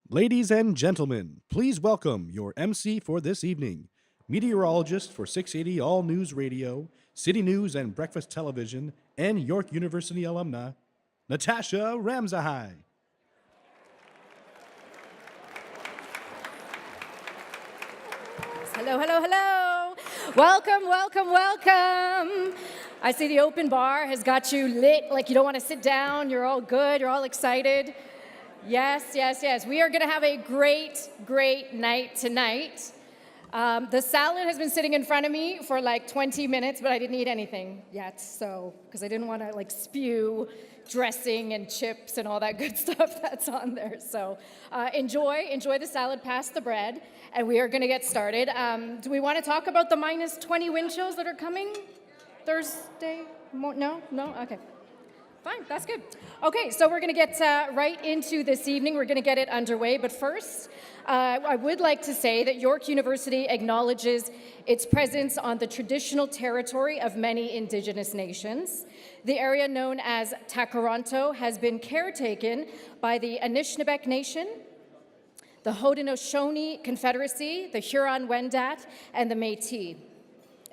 Ladies and gentlemen, please welcome your MC for this evening, meteorologist for 680 All News Radio, City News and Breakfast Television, and York University alumna, Natasha Ramzahai. Hello, hello, hello. Welcome, welcome, welcome. I see the open bar has got you lit like you don't want to sit down. You're all good. You're all excited. Yes, yes, yes. We are going to have a great, great night tonight. The salad has been sitting in front of me for like 20 minutes, but I didn't eat anything yet, so, because I didn't want to like spew dressing and chips and all that good stuff that's on there. So enjoy the salad, pass the bread, and we are going to get started. Do we want to talk about the minus 20 wind chills that are coming Thursday? No? Okay. Fine, that's good. Okay, so we're going to get right into this evening. We're going to get it underway, but first, I would like to say that York University acknowledges its presence on the traditional territory of many Indigenous nations. The area known as Takaranto has been caretaken by the Anishinaabeg Nation, the Haudenosaunee Confederacy, the Huron-Wendat, and the Métis.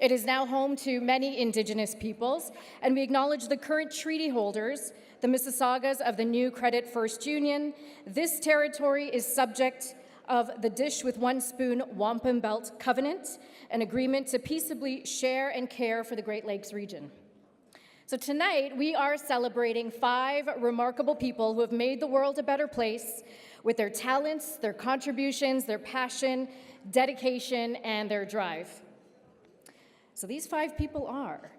It is now home to many Indigenous peoples, and we acknowledge the current treaty holders, the Mississaugas of the New Credit First Union. This territory is subject of the Dish with One Spoon Wampum Belt Covenant, an agreement to peaceably share and care for the Great Lakes region. So tonight, we are celebrating 5 remarkable people who have made the world a better place with their talents, their contributions, their passion, dedication, and their drive. So these 5 people are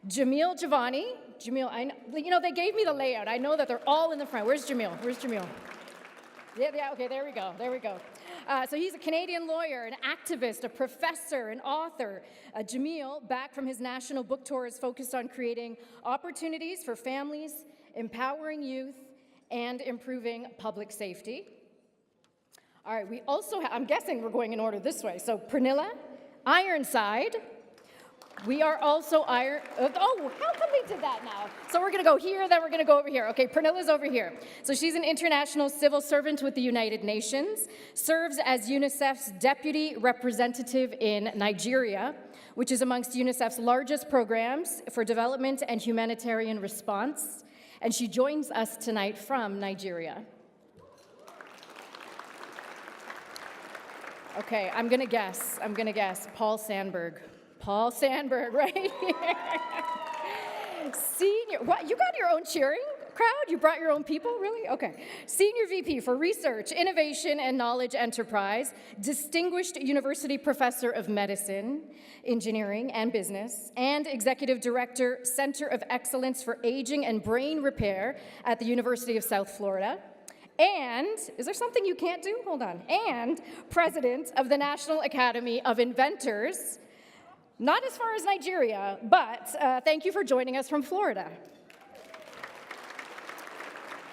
Jamil Javani. Jamil, they gave me the layout. I know that they're all in the front. Where's Jamil? Yeah, okay, there we go. So he's a Canadian lawyer, an activist, a professor, an author. Jamil, back from his national book tour, is focused on creating opportunities for families, empowering youth, and improving public safety. All right, we also have, I'm guessing we're going in order this way. So Pernilla Ironside. We are also how come we did that now? So we're gonna go here, then we're gonna go over here. Okay, Pernilla's over here. So she's an international civil servant with the United Nations, serves as UNICEF's deputy representative in Nigeria, which is amongst UNICEF's largest programs for development and humanitarian response. And she joins us tonight from Nigeria. Okay, I'm gonna guess, Paul Sandberg, right here. Senior, what, you got your own cheering crowd? You brought your own people, really? Okay. Senior VP for Research, Innovation, and Knowledge Enterprise, Distinguished University Professor of Medicine, Engineering, and Business, and Executive Director, Center of Excellence for Aging and Brain Repair at the University of South Florida. And, is there something you can't do? Hold on. And President of the National Academy of Inventors. Not as far as Nigeria, but thank you for joining us from Florida.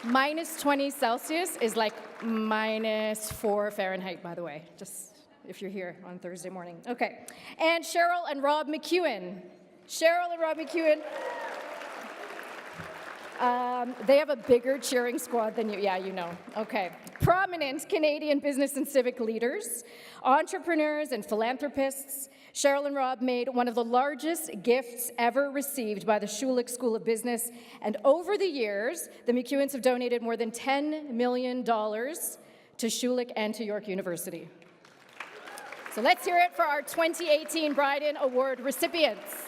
Minus 20 Celsius is like minus 4 Fahrenheit, by the way, just if you're here on Thursday morning. Okay, and Cheryl and Rob McEwen. They have a bigger cheering squad than you. Yeah, you know. Okay. Prominent Canadian business and civic leaders, entrepreneurs, and philanthropists. Cheryl and Rob made one of the largest gifts ever received by the Schulich School of Business, and over the years, the McEwens have donated more than $10 million to Schulich and to York University. So let's hear it for our 2018 Bryden Award recipients.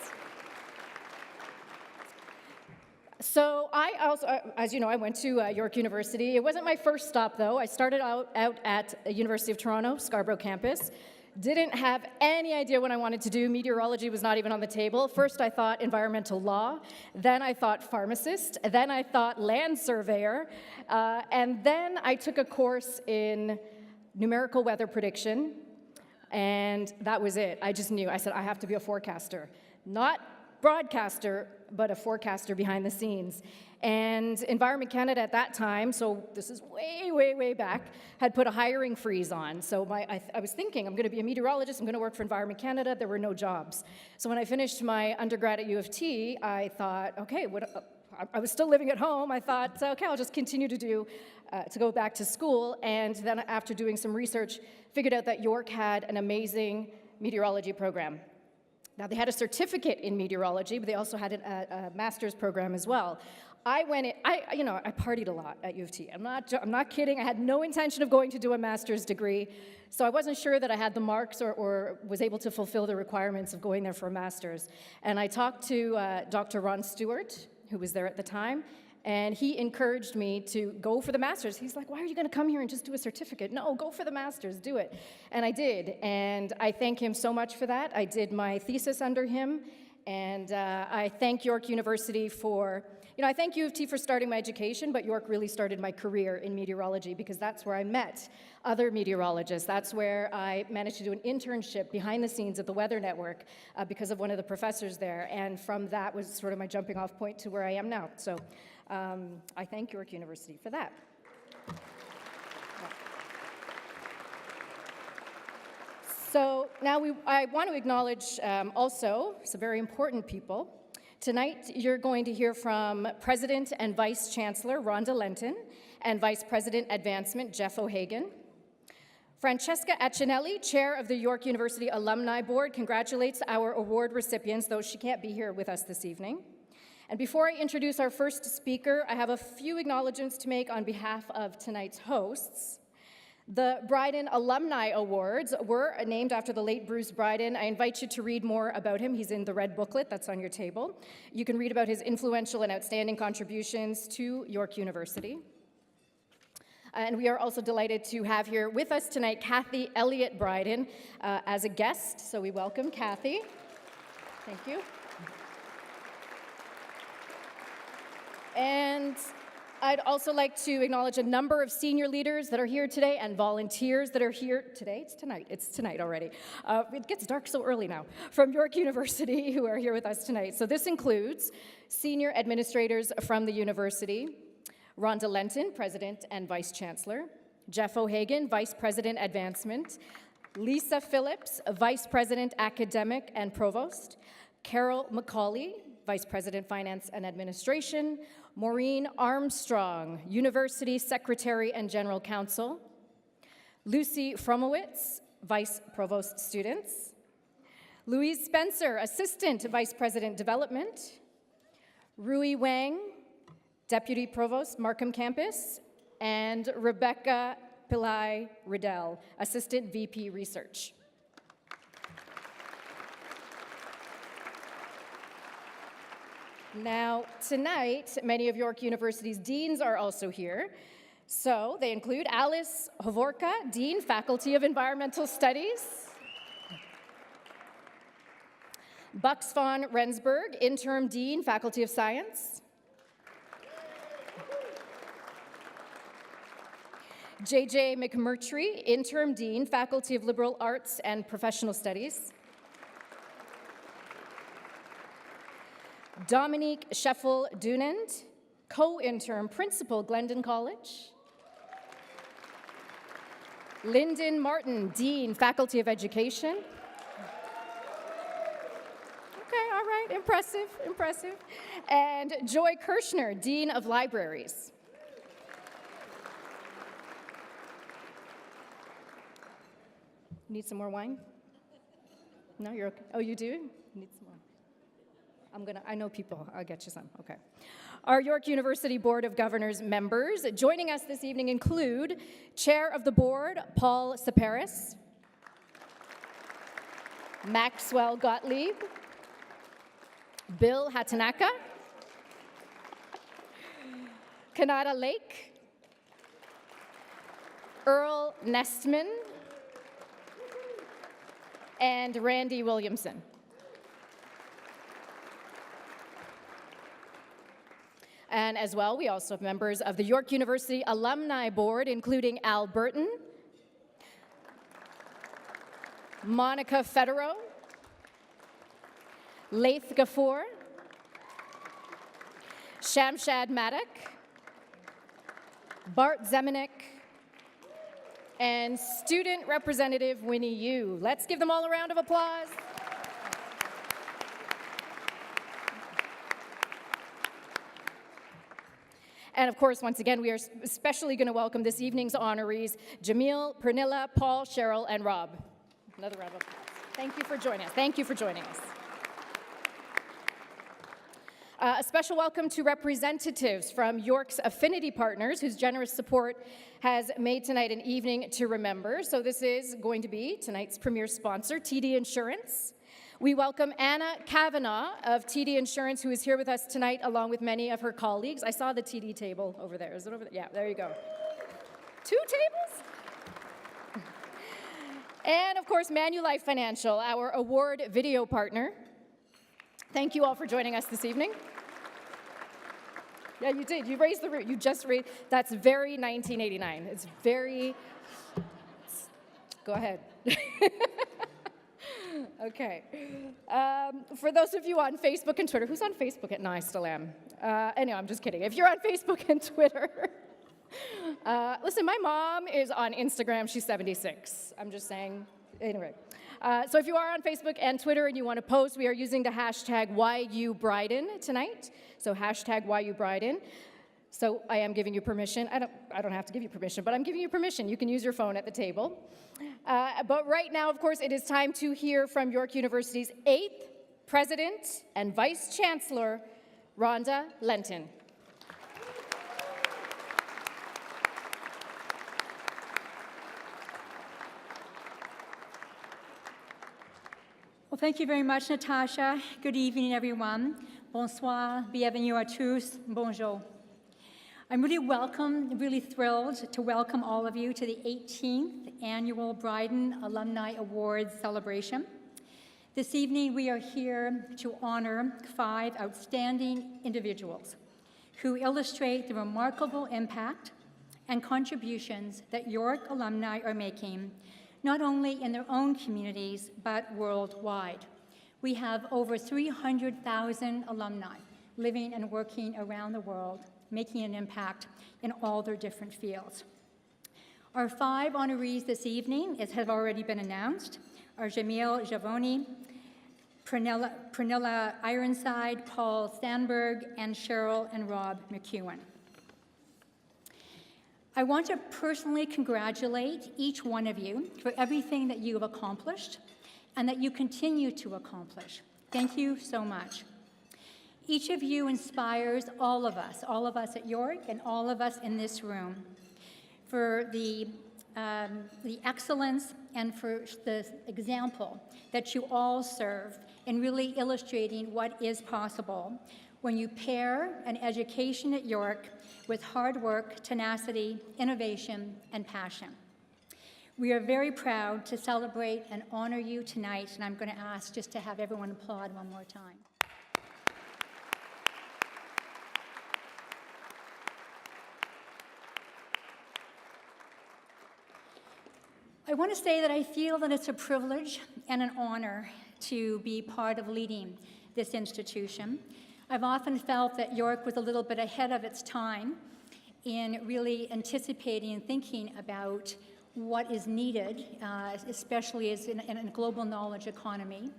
So I also, as you know, I went to York University. It wasn't my first stop, though. I started out at the University of Toronto, Scarborough campus. Didn't have any idea what I wanted to do. Meteorology was not even on the table. First, I thought environmental law. Then I thought pharmacist. Then I thought land surveyor. And then I took a course in numerical weather prediction. And that was it. I just knew. I said, I have to be a forecaster. Not broadcaster, but a forecaster behind the scenes. And Environment Canada at that time, so this is way, way, way back, had put a hiring freeze on. So I was thinking, I'm going to be a meteorologist, I'm going to work for Environment Canada. There were no jobs. So when I finished my undergrad at U of T, I thought, okay, I was still living at home. I thought, okay, I'll just continue to go back to school. And then after doing some research, figured out that York had an amazing meteorology program. Now, they had a certificate in meteorology, but they also had a master's program as well. I partied a lot at U of T. I'm not kidding. I had no intention of going to do a master's degree, so I wasn't sure that I had the marks or was able to fulfill the requirements of going there for a master's. And I talked to Dr. Ron Stewart, who was there at the time, and he encouraged me to go for the master's. He's like, why are you going to come here and just do a certificate? No, go for the master's, do it. And I did, and I thank him so much for that. I did my thesis under him, and I thank York University for, I thank U of T for starting my education, but York really started my career in meteorology because that's where I met other meteorologists. That's where I managed to do an internship behind the scenes at the Weather Network because of one of the professors there, and from that was sort of my jumping off point to where I am now. So I thank York University for that. So now I want to acknowledge also some very important people. Tonight, you're going to hear from President and Vice Chancellor Rhonda Lenton and Vice President Advancement Jeff O'Hagan. Francesca Accinelli, Chair of the York University Alumni Board, congratulates our award recipients, though she can't be here with us this evening. And before I introduce our first speaker, I have a few acknowledgements to make on behalf of tonight's hosts. The Bryden Alumni Awards were named after the late Bruce Bryden. I invite you to read more about him. He's in the red booklet that's on your table. You can read about his influential and outstanding contributions to York University. And we are also delighted to have here with us tonight Kathy Elliott Bryden as a guest. So we welcome Kathy. Thank you. And I'd also like to acknowledge a number of senior leaders that are here today and volunteers that are here today. It's tonight already. It gets dark so early now. From York University who are here with us tonight. So this includes senior administrators from the university, Rhonda Lenton, President and Vice Chancellor, Jeff O'Hagan, Vice President Advancement, Lisa Phillips, Vice President Academic and Provost, Carol McCauley, Vice President Finance and Administration, Maureen Armstrong, University Secretary and General Counsel, Lucy Fromowitz, Vice Provost Students, Louise Spencer, Assistant Vice President Development, Rui Wang, Deputy Provost, Markham Campus, and Rebecca Pillai Riddell, Assistant VP Research. Now, tonight, many of York University's deans are also here. So they include Alice Hovorka, Dean, Faculty of Environmental Studies, Bucks von Rensburg, Interim Dean, Faculty of Science, J.J. McMurtry, Interim Dean, Faculty of Liberal Arts and Professional Studies, Dominique Scheffel-Dunand, co-interim principal, Glendon College. Lyndon Martin, Dean, Faculty of Education. Okay, all right, impressive, impressive. And Joy Kirshner, Dean of Libraries. Need some more wine? No, you're okay. Oh, you do? Need some more. I know people, I'll get you some, okay. Our York University Board of Governors members joining us this evening include Chair of the Board, Paul Saparis, Maxwell Gottlieb, Bill Hatanaka, Kanata Lake, Earl Nestman, and Randy Williamson. And as well, we also have members of the York University Alumni Board, including Al Burton, Monica Federer, Laith Gafour, Shamshad Maddock, Bart Zemanek, and Student Representative Winnie Yu. Let's give them all a round of applause. And of course, once again, we are especially going to welcome this evening's honorees, Jamil, Pernilla, Paul, Cheryl, and Rob. Another round of applause. Thank you for joining us. Thank you for joining us. A special welcome to representatives from York's affinity partners, whose generous support has made tonight an evening to remember. So this is going to be tonight's premier sponsor, TD Insurance. We welcome Anna Kavanagh of TD Insurance, who is here with us tonight, along with many of her colleagues. I saw the TD table over there. Is it over there? Yeah, there you go. 2 tables? And of course, Manulife Financial, our award video partner. Thank you all for joining us this evening. Yeah, you did. You raised the roof. You just raised. That's very 1989. It's very. Go ahead. Okay. For those of you on Facebook and Twitter, who's on Facebook? No, I still am. Anyway, I'm just kidding. If you're on Facebook and Twitter, listen, my mom is on Instagram. She's 76. I'm just saying. Anyway. So if you are on Facebook and Twitter and you want to post, we are using the hashtag #YUBryden tonight. So hashtag #YUBryden. So I am giving you permission. I don't have to give you permission, but I'm giving you permission. You can use your phone at the table. But right now, of course, it is time to hear from York University's 8th President and Vice Chancellor, Rhonda Lenton. Well, thank you very much, Natasha. Good evening, everyone. Bonsoir, bienvenue à tous, bonjour. I'm really thrilled to welcome all of you to the 18th Annual Bryden Alumni Awards celebration. This evening, we are here to honor 5 outstanding individuals who illustrate the remarkable impact and contributions that York alumni are making, not only in their own communities, but worldwide. We have over 300,000 alumni living and working around the world, making an impact in all their different fields. Our 5 honorees this evening, as have already been announced, are Jamil Javoni, Pernilla Ironside, Paul Sandberg, and Cheryl and Rob McEwen. I want to personally congratulate each one of you for everything that you have accomplished and that you continue to accomplish. Thank you so much. Each of you inspires all of us at York and all of us in this room for the excellence and for the example that you all serve in really illustrating what is possible when you pair an education at York with hard work, tenacity, innovation, and passion. We are very proud to celebrate and honor you tonight, and I'm going to ask just to have everyone applaud one more time. I want to say that I feel that it's a privilege and an honor to be part of leading this institution. I've often felt that York was a little bit ahead of its time in really anticipating and thinking about what is needed, especially as in a global knowledge economy.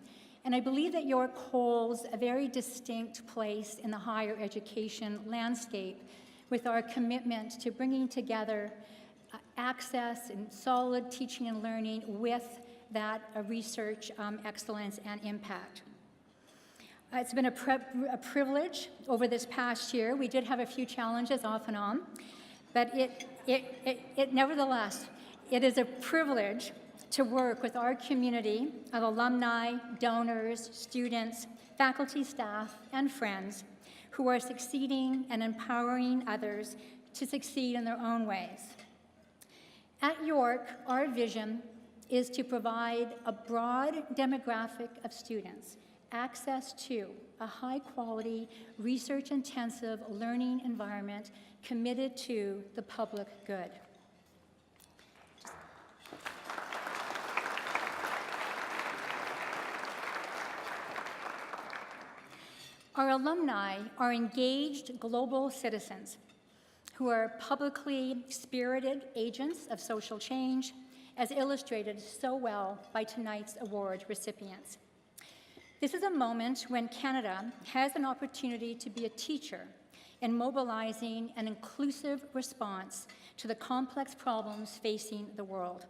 And I believe that York holds a very distinct place in the higher education landscape with our commitment to bringing together access and solid teaching and learning with that research excellence and impact. It's been a privilege over this past year. We did have a few challenges off and on, but it nevertheless, it is a privilege to work with our community of alumni, donors, students, faculty, staff, and friends who are succeeding and empowering others to succeed in their own ways. At York, our vision is to provide a broad demographic of students access to a high-quality, research-intensive learning environment committed to the public good. Our alumni are engaged global citizens who are publicly spirited agents of social change, as illustrated so well by tonight's award recipients. This is a moment when Canada has an opportunity to be a teacher in mobilizing an inclusive response to the complex problems facing the world.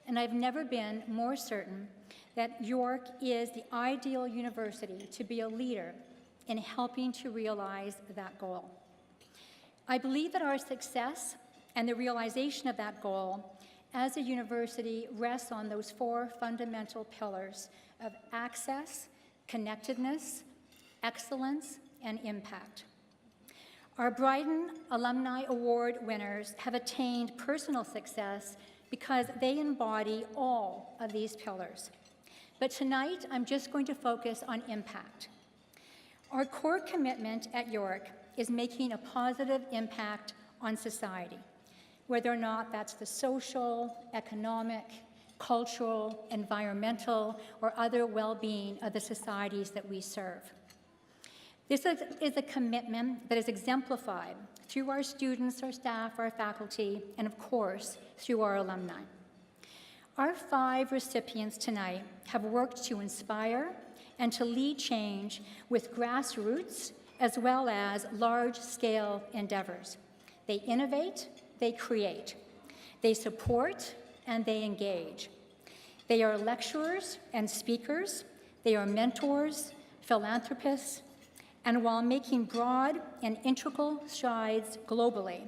And I've never been more certain that York is the ideal university to be a leader in helping to realize that goal. I believe that our success and the realization of that goal as a university rests on those four fundamental pillars of access, connectedness, excellence, and impact. Our Bryden Alumni Award winners have attained personal success because they embody all of these pillars. But tonight, I'm just going to focus on impact. Our core commitment at York is making a positive impact on society, whether or not that's the social, economic, cultural, environmental, or other well-being of the societies that we serve. This is a commitment that is exemplified through our students, our staff, our faculty, and of course, through our alumni. Our 5 recipients tonight have worked to inspire and to lead change with grassroots as well as large-scale endeavors. They innovate, they create, they support, and they engage. They are lecturers and speakers, they are mentors, philanthropists, and while making broad and integral strides globally,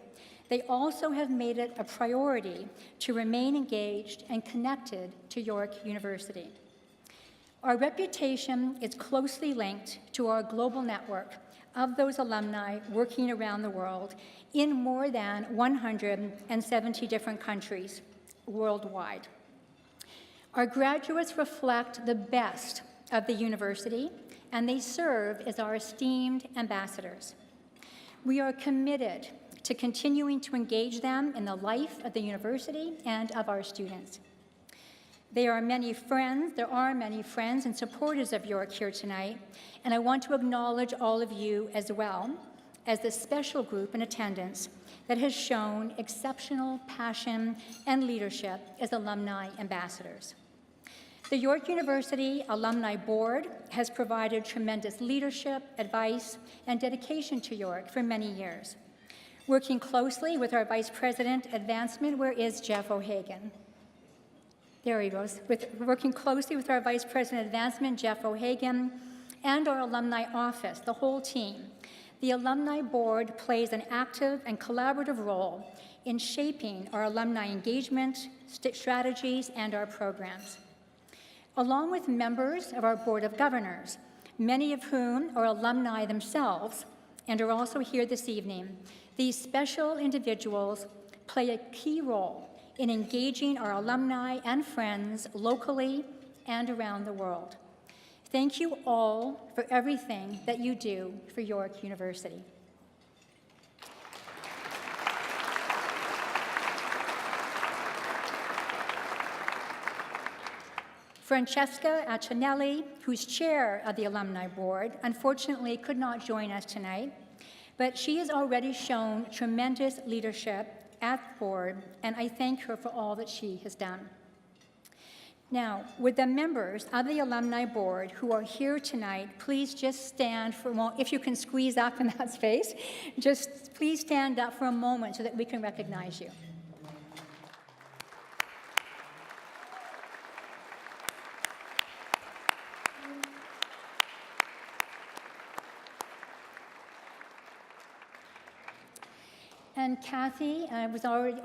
they also have made it a priority to remain engaged and connected to York University. Our reputation is closely linked to our global network of those alumni working around the world in more than 170 different countries worldwide. Our graduates reflect the best of the university, and they serve as our esteemed ambassadors. We are committed to continuing to engage them in the life of the university and of our students. There are many friends and supporters of York here tonight, and I want to acknowledge all of you as well as the special group in attendance that has shown exceptional passion and leadership as alumni ambassadors. The York University Alumni Board has provided tremendous leadership, advice, and dedication to York for many years. Working closely with our Vice President Advancement, where is Jeff O'Hagan? There he goes. Working closely with our Vice President Advancement, Jeff O'Hagan, and our alumni office, the whole team, the Alumni Board plays an active and collaborative role in shaping our alumni engagement, strategies, and our programs. Along with members of our Board of Governors, many of whom are alumni themselves and are also here this evening, these special individuals play a key role in engaging our alumni and friends locally and around the world. Thank you all for everything that you do for York University. Francesca Accinelli, who's chair of the Alumni Board, unfortunately could not join us tonight, but she has already shown tremendous leadership at the board, and I thank her for all that she has done. Now, would the members of the Alumni Board who are here tonight please just stand for a moment, if you can squeeze up in that space, just please stand up for a moment so that we can recognize you. And Kathy was already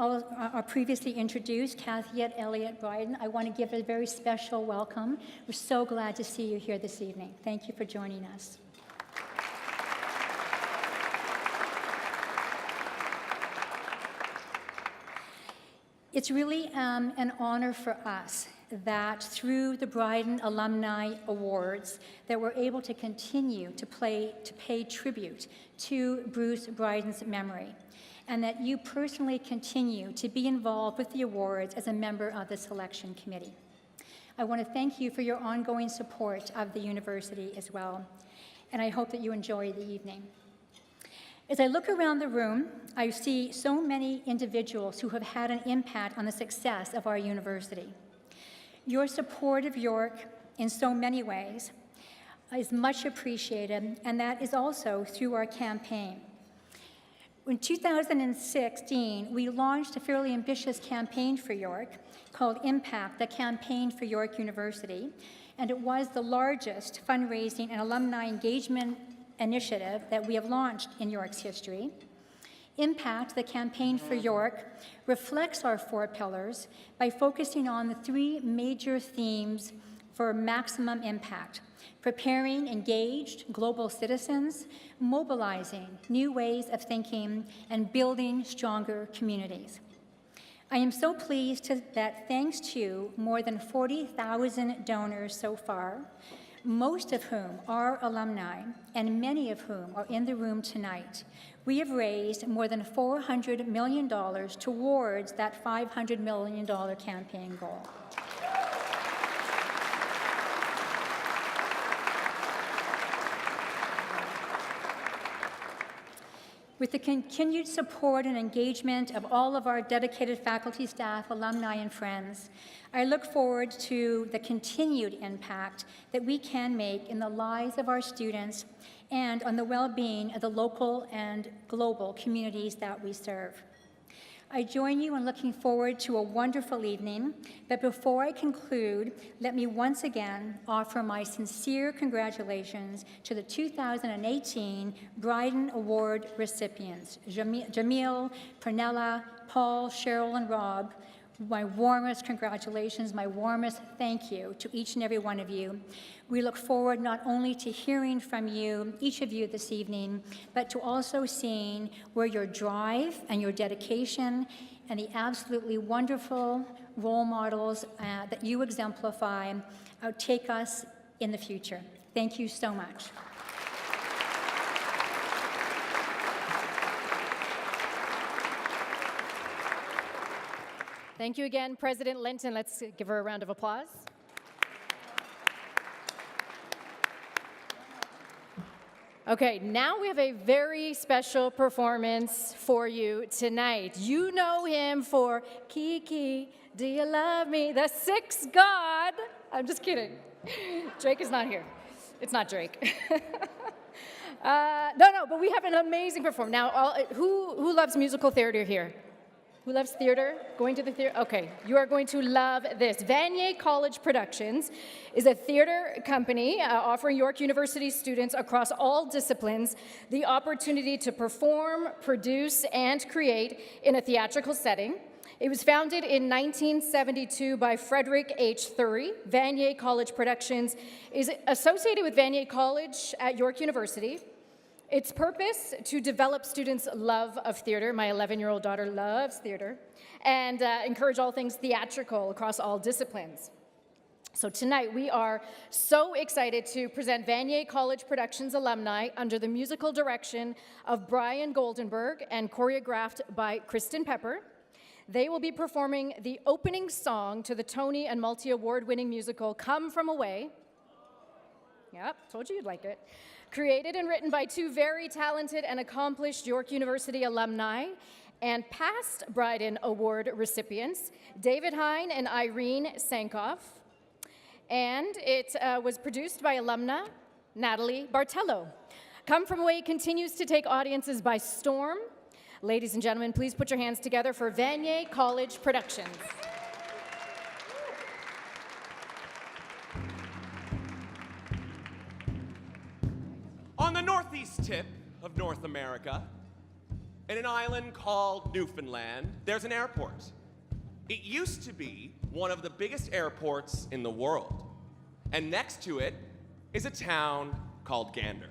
previously introduced, Kathy at Elliott Bryden. I want to give a very special welcome. We're so glad to see you here this evening. Thank you for joining us. It's really an honor for us that through the Bryden Alumni Awards that we're able to continue to pay tribute to Bruce Bryden's memory, and that you personally continue to be involved with the awards as a member of the selection committee. I want to thank you for your ongoing support of the university as well. and I hope that you enjoy the evening. As I look around the room, I see so many individuals who have had an impact on the success of our university. Your support of York in so many ways is much appreciated, and that is also through our campaign. In 2016, we launched a fairly ambitious campaign for York called Impact, the Campaign for York University, and it was the largest fundraising and alumni engagement initiative that we have launched in York's history. Impact, the Campaign for York, reflects our 4 pillars by focusing on the 3 major themes for maximum impact: preparing engaged global citizens, mobilizing new ways of thinking, and building stronger communities. I am so pleased that thanks to more than 40,000 donors so far, most of whom are alumni, and many of whom are in the room tonight, we have raised more than $400 million towards that $500 million campaign goal. With the continued support and engagement of all of our dedicated faculty, staff, alumni, and friends, I look forward to the continued impact that we can make in the lives of our students and on the well-being of the local and global communities that we serve. I join you in looking forward to a wonderful evening, but before I conclude, let me once again offer my sincere congratulations to the 2018 Bryden Award recipients, Jamil, Pernella, Paul, Cheryl, and Rob. My warmest congratulations, my warmest thank you to each and every one of you. We look forward not only to hearing from you, each of you this evening, but to also seeing where your drive and your dedication and the absolutely wonderful role models that you exemplify take us in the future. Thank you so much. Thank you again, President Linton. Let's give her a round of applause. Okay, now we have a very special performance for you tonight. You know him for Kiki, Do You Love Me? The Sixth God. I'm just kidding. Drake is not here. It's not Drake. No, but we have an amazing performance. Now, who loves musical theater here? Who loves theater? Going to the theater? Okay, you are going to love this. Vanier College Productions is a theater company offering York University students across all disciplines the opportunity to perform, produce, and create in a theatrical setting. It was founded in 1972 by Frederick H. Thury. Vanier College Productions is associated with Vanier College at York University. Its purpose, to develop students' love of theater, my 11-year-old daughter loves theater, and encourage all things theatrical across all disciplines. So tonight we are so excited to present Vanier College Productions alumni under the musical direction of Brian Goldenberg and choreographed by Kristen Pepper. They will be performing the opening song to the Tony and multi-award-winning musical Come From Away. Yep, told you you'd like it. Created and written by 2 very talented and accomplished York University alumni and past Bryden Award recipients, David Hine and Irene Sankoff. And it was produced by alumna Natalie Bartello. Come From Away continues to take audiences by storm. Ladies and gentlemen, please put your hands together for Vanier College Productions. On the northeast tip of North America, in an island called Newfoundland, there's an airport. It used to be one of the biggest airports in the world. And next to it is a town called Gander.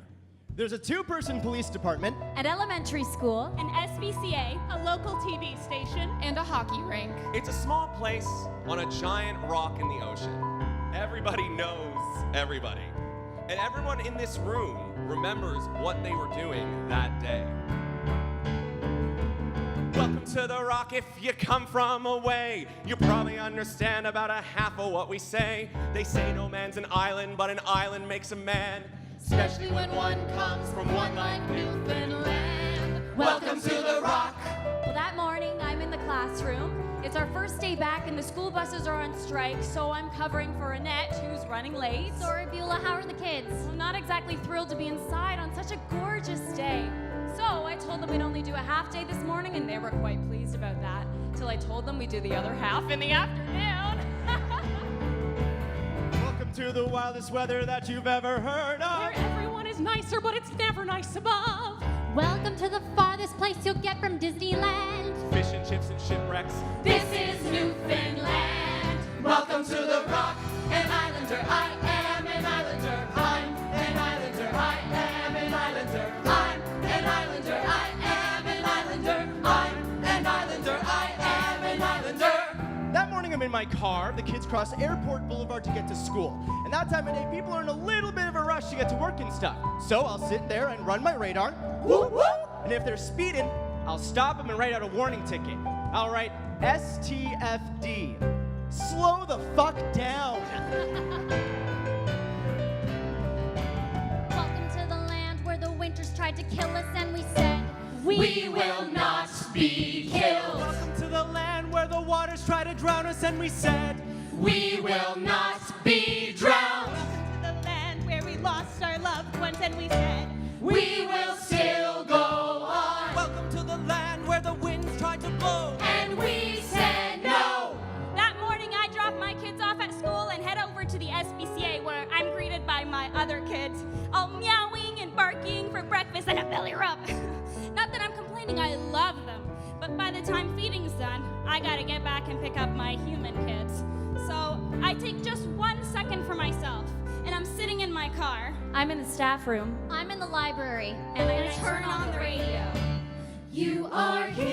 There's a 2-person police department, an elementary school, an SBCA, a local TV station, and a hockey rink. It's a small place on a giant rock in the ocean. Everybody knows everybody. And everyone in this room remembers what they were doing that day. Welcome to the Rock. If you come from away, you probably understand about a half of what we say. They say no man's an island, but an island makes a man. especially when one comes from one like Newfoundland. Welcome to the Rock. Well, that morning, I'm in the classroom. It's our first day back, and the school buses are on strike, so I'm covering for Annette, who's running late. Sorry, Beulah, how are the kids? I'm not exactly thrilled to be inside on such a gorgeous day. So I told them we'd only do a half day this morning, and they were quite pleased about that, till I told them we'd do the other half in the afternoon. Welcome to the wildest weather that you've ever heard of. Where everyone is nicer, but it's never nice above. Welcome to the farthest place you'll get from Disneyland. Fish and chips and shipwrecks. This is Newfoundland. Welcome to the Rock. An islander, I am an islander. I'm an islander, I am an islander. I'm an islander, I am an islander. I'm an islander, I am an islander. That morning I'm in my car. The kids cross Airport Boulevard to get to school. And that time of day, people are in a little bit of a rush to get to work and stuff. So I'll sit there and run my radar. Whoop, whoop. And if they're speeding, I'll stop them and write out a warning ticket. I'll write STFD. Slow the fuck down. Welcome to the land where the winters tried to kill us and we said, We will not be killed. Welcome to the land where the waters try to drown us and we said, We will not be drowned. Welcome to the land where we lost our loved ones and we said, We will still go on. welcome to the land where the winds tried to blow. And we said no. That morning, I drop my kids off at school and head over to the SPCA, where I'm greeted by my other kids, all meowing and barking for breakfast and a belly rub. Not that I'm complaining, I love them. But by the time feeding's done, I gotta get back and pick up my human kids. So I take just 1 second for myself, and I'm sitting in my car. I'm in the staff room, I'm in the library. and I turn on the radio. You are here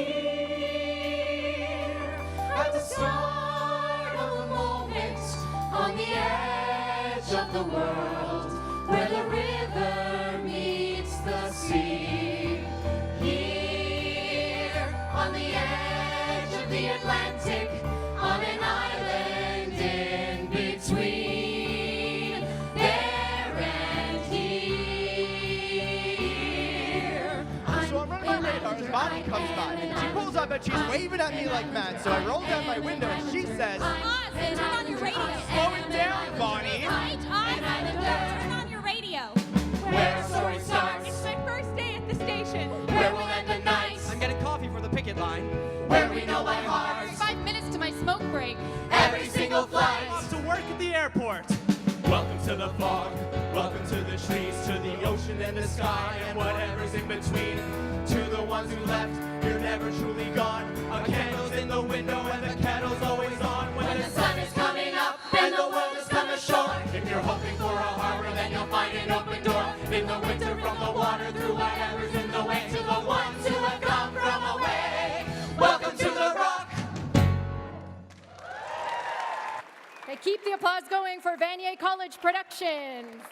at the start of a moment on the edge of the world where the river meets the sea. Here on the edge of the Atlantic, on an island in between there and here. So I'm running my radar and Bonnie comes by. And she pulls up and she's waving at me like mad. So I roll down my window and she says, Oz, turn on your radio. slow it down, Bonnie. Right, Oz, turn on your radio. Where a story starts, It's my first day at the station. where we'll end the night, I'm getting coffee for the picket line. where we know by heart 5 minutes to my smoke break. every single flight. Off to work at the airport. Welcome to the fog, welcome to the trees, to the ocean and the sky, and whatever's in between. To the ones who left, you're never truly gone. A candle's in the window and the kettle's always on. When the sun is coming up and the world is come ashore, if you're hoping for a harbor, then you'll find an open door. In the winter, from the water through whatever's in the way, to the ones who have come from away. Welcome to the Rock. Okay, keep the applause going for Vanier College Productions.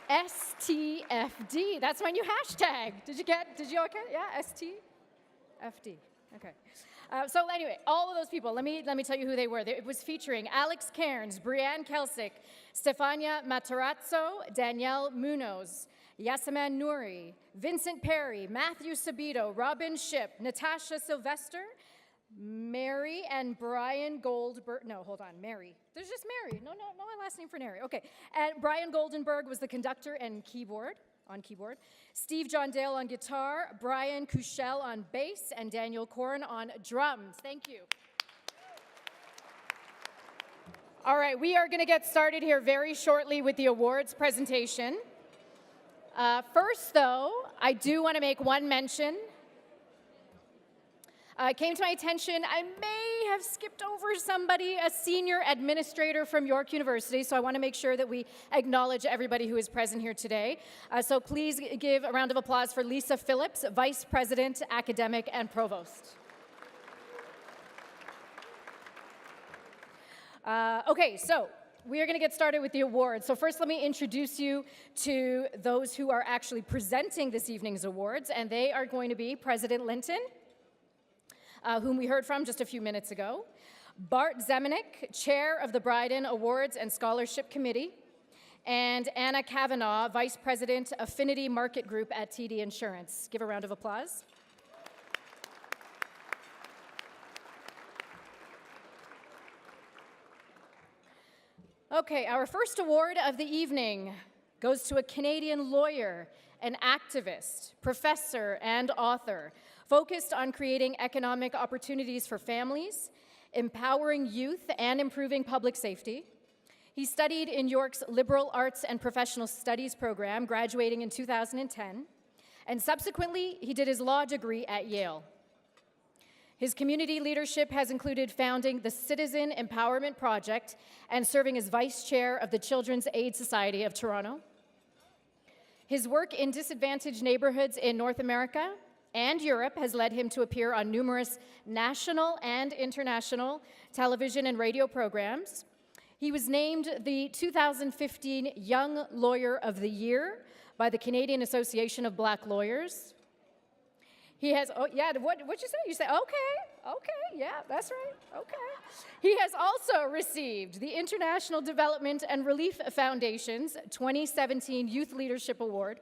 STFD. That's my new hashtag. Did you okay? Yeah, STFD. Okay. So anyway, all of those people, let me tell you who they were. It was featuring Alex Cairns, Brianne Kelsick, Stefania Matarazzo, Danielle Munoz, Yasaman Nouri, Vincent Perry, Matthew Sabito, Robin Ship, Natasha Sylvester, Mary and Brian Goldberg. No, hold on, Mary. There's just Mary. No, my last name for Mary. Okay. And Brian Goldenberg was the conductor and keyboard. Steve John Dale on guitar, Brian Cushell on bass, and Daniel Corn on drums. Thank you. All right, we are going to get started here very shortly with the awards presentation. First, though, I do want to make one mention. It came to my attention, I may have skipped over somebody, a senior administrator from York University, so I want to make sure that we acknowledge everybody who is present here today. So please give a round of applause for Lisa Phillips, Vice President, Academic and Provost. Okay, so we are going to get started with the awards. So first, let me introduce you to those who are actually presenting this evening's awards, and they are going to be President Linton, whom we heard from just a few minutes ago. Bart Zemenik, Chair of the Bryden Awards and Scholarship Committee, and Anna Kavanaugh, Vice President, Affinity Market Group at TD Insurance. Give a round of applause. Okay, our first award of the evening goes to a Canadian lawyer, an activist, professor, and author focused on creating economic opportunities for families, empowering youth, and improving public safety. He studied in York's Liberal Arts and Professional Studies program, graduating in 2010, and subsequently, he did his law degree at Yale. His community leadership has included founding the Citizen Empowerment Project and serving as vice chair of the Children's Aid Society of Toronto. His work in disadvantaged neighborhoods in North America and Europe has led him to appear on numerous national and international television and radio programs. He was named the 2015 Young Lawyer of the Year by the Canadian Association of Black Lawyers. He has, oh yeah, what'd you say? You say, okay, yeah, that's right, okay. He has also received the International Development and Relief Foundation's 2017 Youth Leadership Award.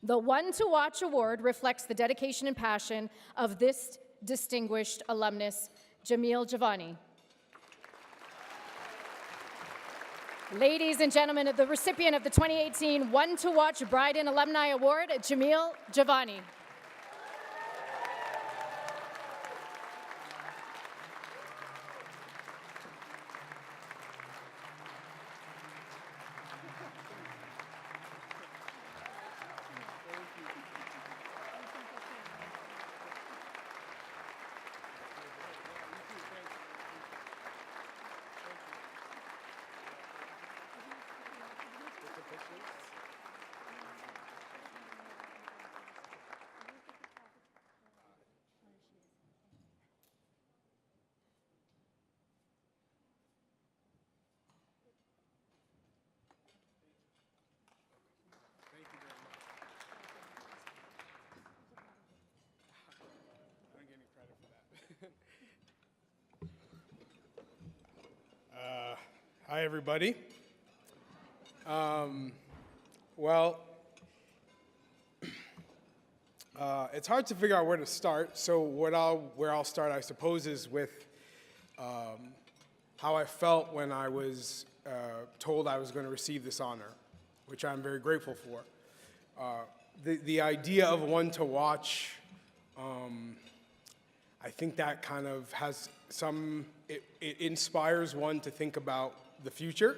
The One to Watch Award reflects the dedication and passion of this distinguished alumnus, Jamil Javani. Ladies and gentlemen, the recipient of the 2018 One to Watch Bryden Alumni Award, Jamil Javani. Hi, everybody. It's hard to figure out where to start. So where I'll start, I suppose, is with how I felt when I was told I was going to receive this honor, which I'm very grateful for. The idea of One to Watch, I think that kind of has it inspires one to think about the future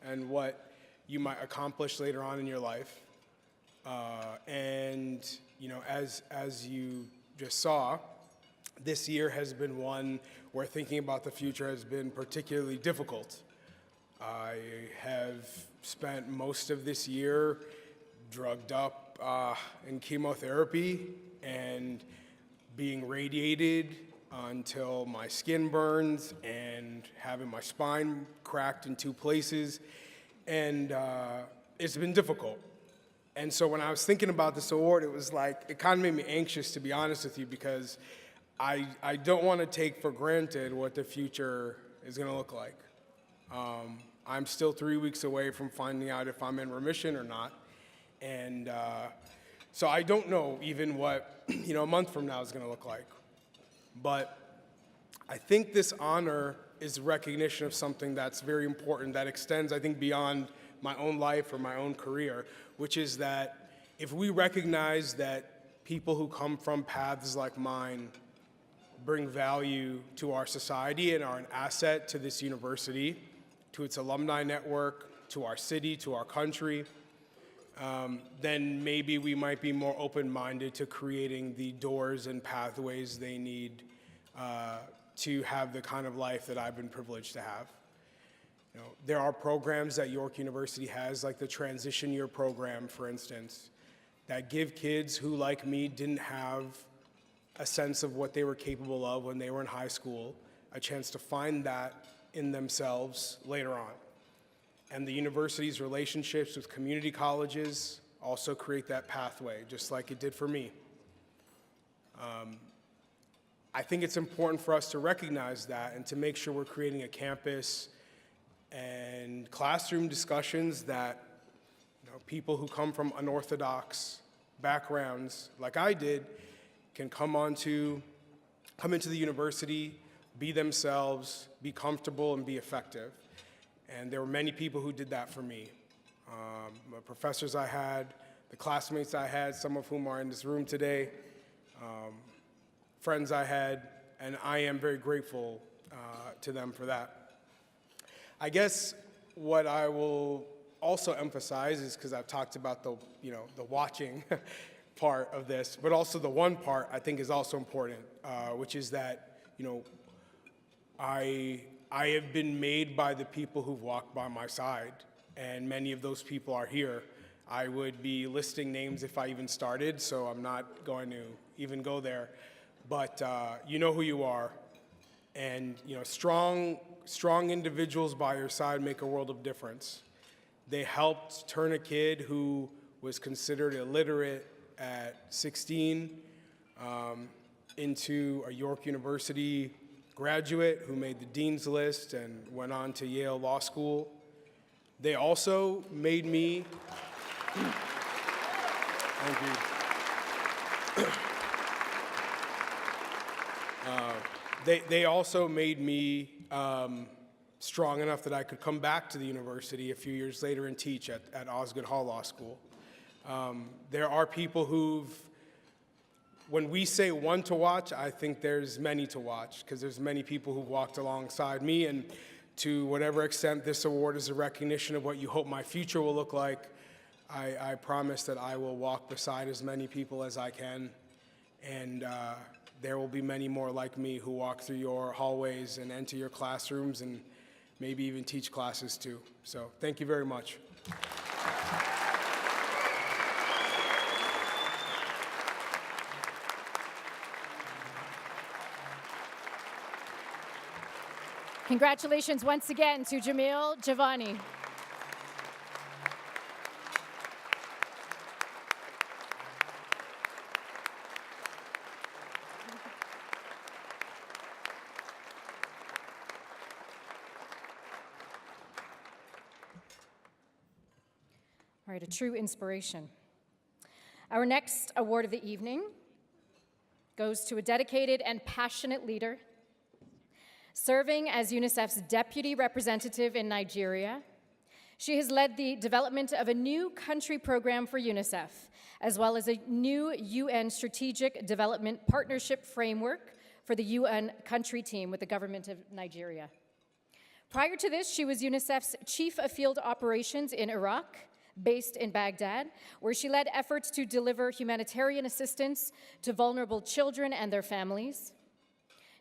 and what you might accomplish later on in your life. And you know, as you just saw, this year has been one where thinking about the future has been particularly difficult. I have spent most of this year drugged up in chemotherapy and being radiated until my skin burns and having my spine cracked in 2 places. And it's been difficult. And so when I was thinking about this award, it was like, it kind of made me anxious, to be honest with you, because I don't want to take for granted what the future is going to look like. I'm still 3 weeks away from finding out if I'm in remission or not. And so I don't know even what, a month from now is going to look like. But I think this honor is recognition of something that's very important, that extends, I think, beyond my own life or my own career, which is that if we recognize that people who come from paths like mine bring value to our society and are an asset to this university, to its alumni network, to our city, to our country, then maybe we might be more open-minded to creating the doors and pathways they need to have the kind of life that I've been privileged to have. There are programs that York University has, like the Transition Year program, for instance, that give kids who, like me, didn't have a sense of what they were capable of when they were in high school, a chance to find that in themselves later on. And the university's relationships with community colleges also create that pathway, just like it did for me. I think it's important for us to recognize that and to make sure we're creating a campus and classroom discussions that people who come from unorthodox backgrounds, like I did, can come into the university, be themselves, be comfortable, and be effective. And there were many people who did that for me. The professors I had, the classmates I had, some of whom are in this room today, friends I had, and I am very grateful to them for that. I guess what I will also emphasize is, because I've talked about the watching part of this, but also the one part I think is also important, which is that, I have been made by the people who've walked by my side, and many of those people are here. I would be listing names if I even started, so I'm not going to even go there. But you know who you are, and strong individuals by your side make a world of difference. They helped turn a kid who was considered illiterate at 16 into a York University graduate who made the dean's list and went on to Yale Law School. They also made me, thank you. They also made me strong enough that I could come back to the university a few years later and teach at Osgoode Hall Law School. There are people who've, when we say one to watch, I think there's many to watch, because there's many people who've walked alongside me, and to whatever extent this award is a recognition of what you hope my future will look like, I promise that I will walk beside as many people as I can, and there will be many more like me who walk through your hallways and enter your classrooms and maybe even teach classes too. So thank you very much. Congratulations once again to Jamil Giovanni. All right, a true inspiration. Our next award of the evening goes to a dedicated and passionate leader serving as UNICEF's deputy representative in Nigeria. She has led the development of a new country program for UNICEF, as well as a new UN Strategic Development Partnership Framework for the UN country team with the government of Nigeria. Prior to this, she was UNICEF's Chief of Field Operations in Iraq, based in Baghdad, where she led efforts to deliver humanitarian assistance to vulnerable children and their families.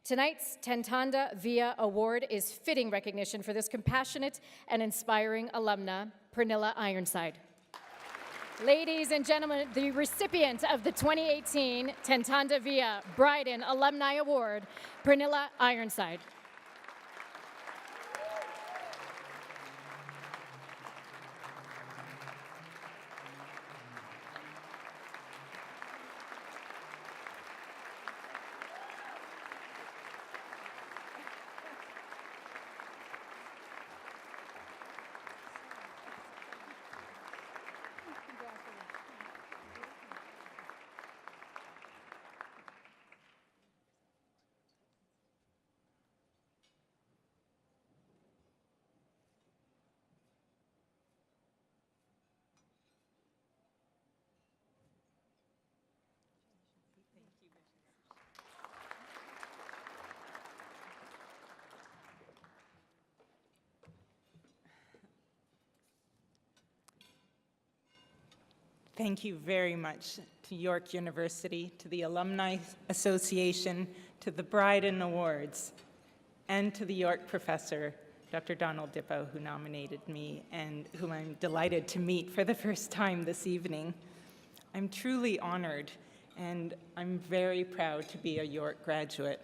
Tonight's Tentanda Via Award is fitting recognition for this compassionate and inspiring alumna, Pernilla Ironside. Ladies and gentlemen, the recipient of the 2018 Tentanda Via Bryden Alumni Award, Pernilla Ironside. Thank you very much to York University, to the Alumni Association, to the Bryden Awards, and to the York professor, Dr. Donald Dippo, who nominated me and whom I'm delighted to meet for the first time this evening. I'm truly honored, and I'm very proud to be a York graduate.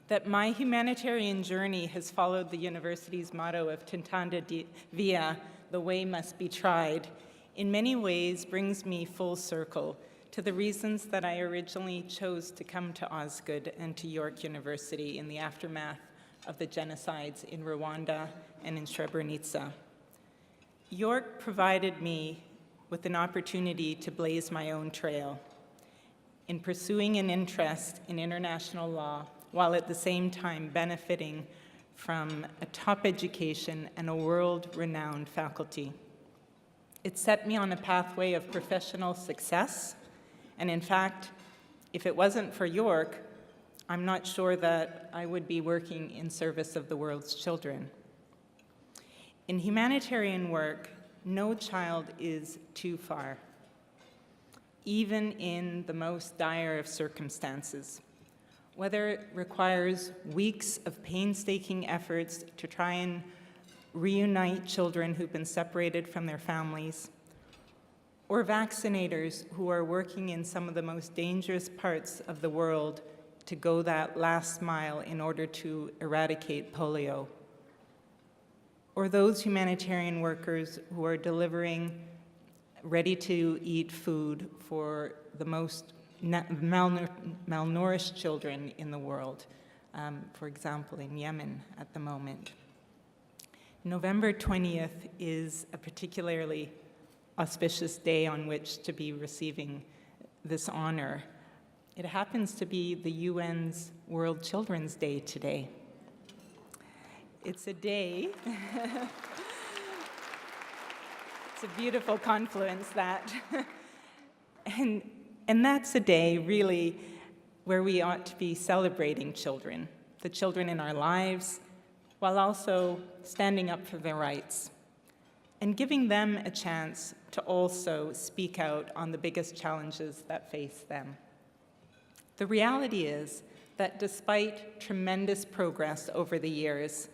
That my humanitarian journey has followed the university's motto of Tentanda Via, the way must be tried, in many ways brings me full circle to the reasons that I originally chose to come to Osgoode and to York University in the aftermath of the genocides in Rwanda and in Srebrenica. York provided me with an opportunity to blaze my own trail in pursuing an interest in international law, while at the same time benefiting from a top education and a world-renowned faculty. It set me on a pathway of professional success, and in fact, if it wasn't for York, I'm not sure that I would be working in service of the world's children. In humanitarian work, no child is too far, even in the most dire of circumstances. Whether it requires weeks of painstaking efforts to try and reunite children who've been separated from their families, or vaccinators who are working in some of the most dangerous parts of the world to go that last mile in order to eradicate polio, or those humanitarian workers who are delivering ready-to-eat food for the most malnourished children in the world, for example, in Yemen at the moment. November 20th is a particularly auspicious day on which to be receiving this honor. It happens to be the UN's World Children's Day today. It's a day, it's a beautiful confluence that, and that's a day really where we ought to be celebrating children, the children in our lives, while also standing up for their rights and giving them a chance to also speak out on the biggest challenges that face them. The reality is that despite tremendous progress over the years,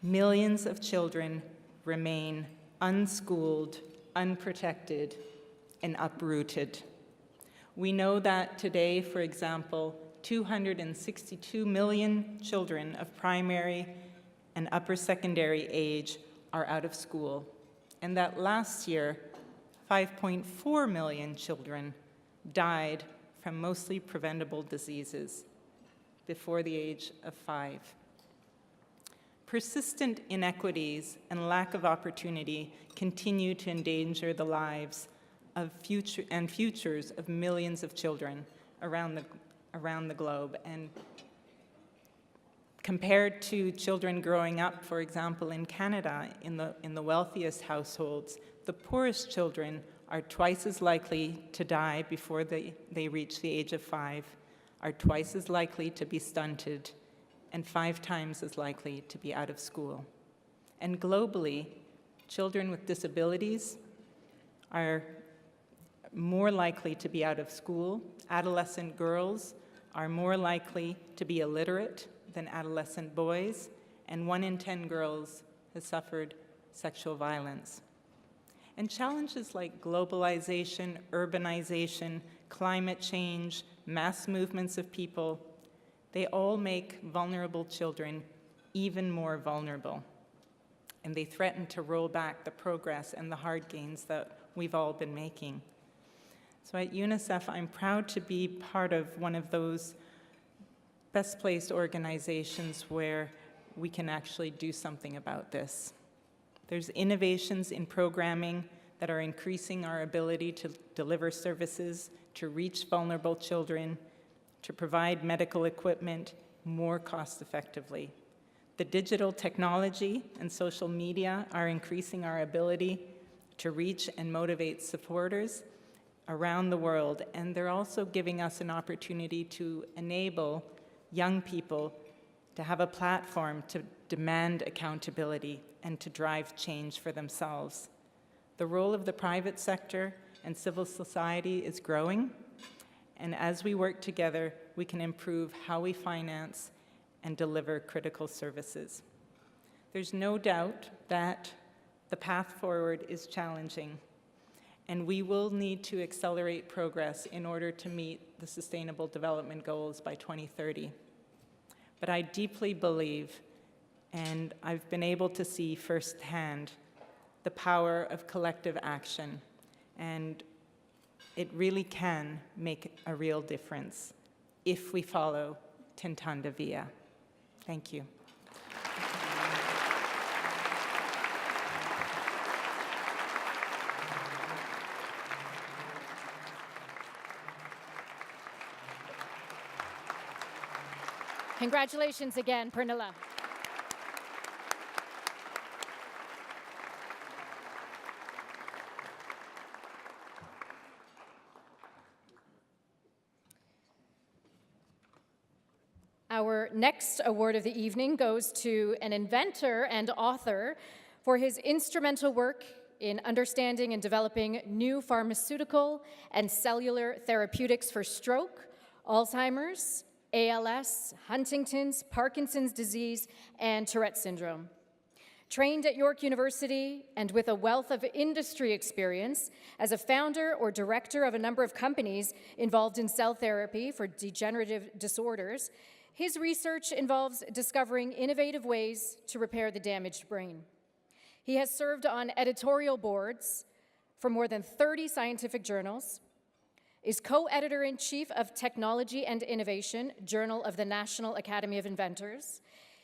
millions of children remain unschooled, unprotected, and uprooted. We know that today, for example, 262 million children of primary and upper secondary age are out of school, and that last year, 5.4 million children died from mostly preventable diseases before the age of 5. Persistent inequities and lack of opportunity continue to endanger the lives of futures of millions of children around the globe. And compared to children growing up, for example, in Canada, in the wealthiest households, the poorest children are twice as likely to die before they reach the age of 5, are twice as likely to be stunted, and 5 times as likely to be out of school. And globally, children with disabilities are more likely to be out of school. Adolescent girls are more likely to be illiterate than adolescent boys, and 1 in 10 girls has suffered sexual violence. And challenges like globalization, urbanization, climate change, mass movements of people, they all make vulnerable children even more vulnerable. And they threaten to roll back the progress and the hard gains that we've all been making. So at UNICEF, I'm proud to be part of one of those best placed organizations where we can actually do something about this. There's innovations in programming that are increasing our ability to deliver services, to reach vulnerable children, to provide medical equipment more cost effectively. The digital technology and social media are increasing our ability to reach and motivate supporters around the world, and they're also giving us an opportunity to enable young people to have a platform to demand accountability and to drive change for themselves. The role of the private sector and civil society is growing, and as we work together, we can improve how we finance and deliver critical services. There's no doubt that the path forward is challenging, and we will need to accelerate progress in order to meet the Sustainable Development Goals by 2030. But I deeply believe, and I've been able to see firsthand, the power of collective action. And It really can make a real difference if we follow Tintanda Via. Thank you. Congratulations again, Pernilla. Our next award of the evening goes to an inventor and author for his instrumental work in understanding and developing new pharmaceutical and cellular therapeutics for stroke, Alzheimer's, ALS, Huntington's, Parkinson's disease, and Tourette syndrome. Trained at York University and with a wealth of industry experience as a founder or director of a number of companies involved in cell therapy for degenerative disorders, his research involves discovering innovative ways to repair the damaged brain. He has served on editorial boards for more than 30 scientific journals, is co-editor-in-chief of Technology and Innovation, Journal of the National Academy of Inventors.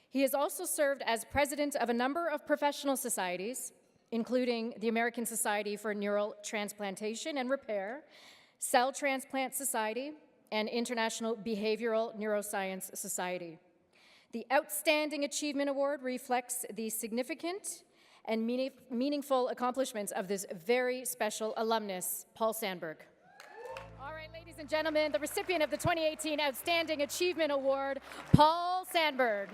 He has also served as president of a number of professional societies, including the American Society for Neural Transplantation and Repair, Cell Transplant Society, and International Behavioral Neuroscience Society. The Outstanding Achievement Award reflects the significant and meaningful accomplishments of this very special alumnus, Paul Sandberg. All right, ladies and gentlemen, the recipient of the 2018 Outstanding Achievement Award, Paul Sandberg.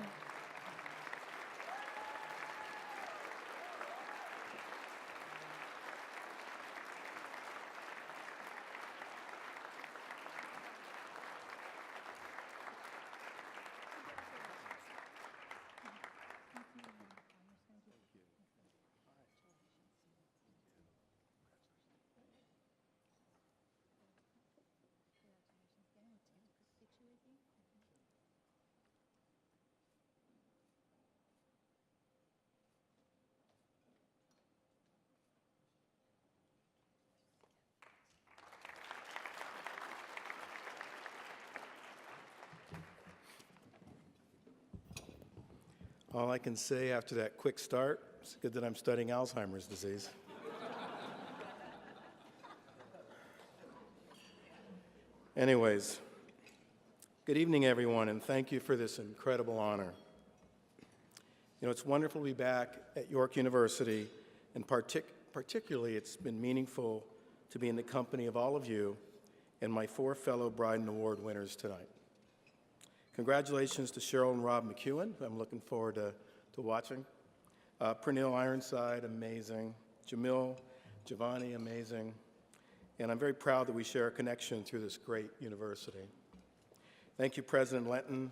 All I can say after that quick start, it's good that I'm studying Alzheimer's disease. Anyways, good evening, everyone, and thank you for this incredible honor. You know, it's wonderful to be back at York University, and particularly it's been meaningful to be in the company of all of you and my 4 fellow Bryden Award winners tonight. Congratulations to Cheryl and Rob McEwen, who I'm looking forward to watching. Pernille Ironside, amazing. Jamil, Giovanni, amazing. And I'm very proud that we share a connection through this great university. Thank you, President Lenton,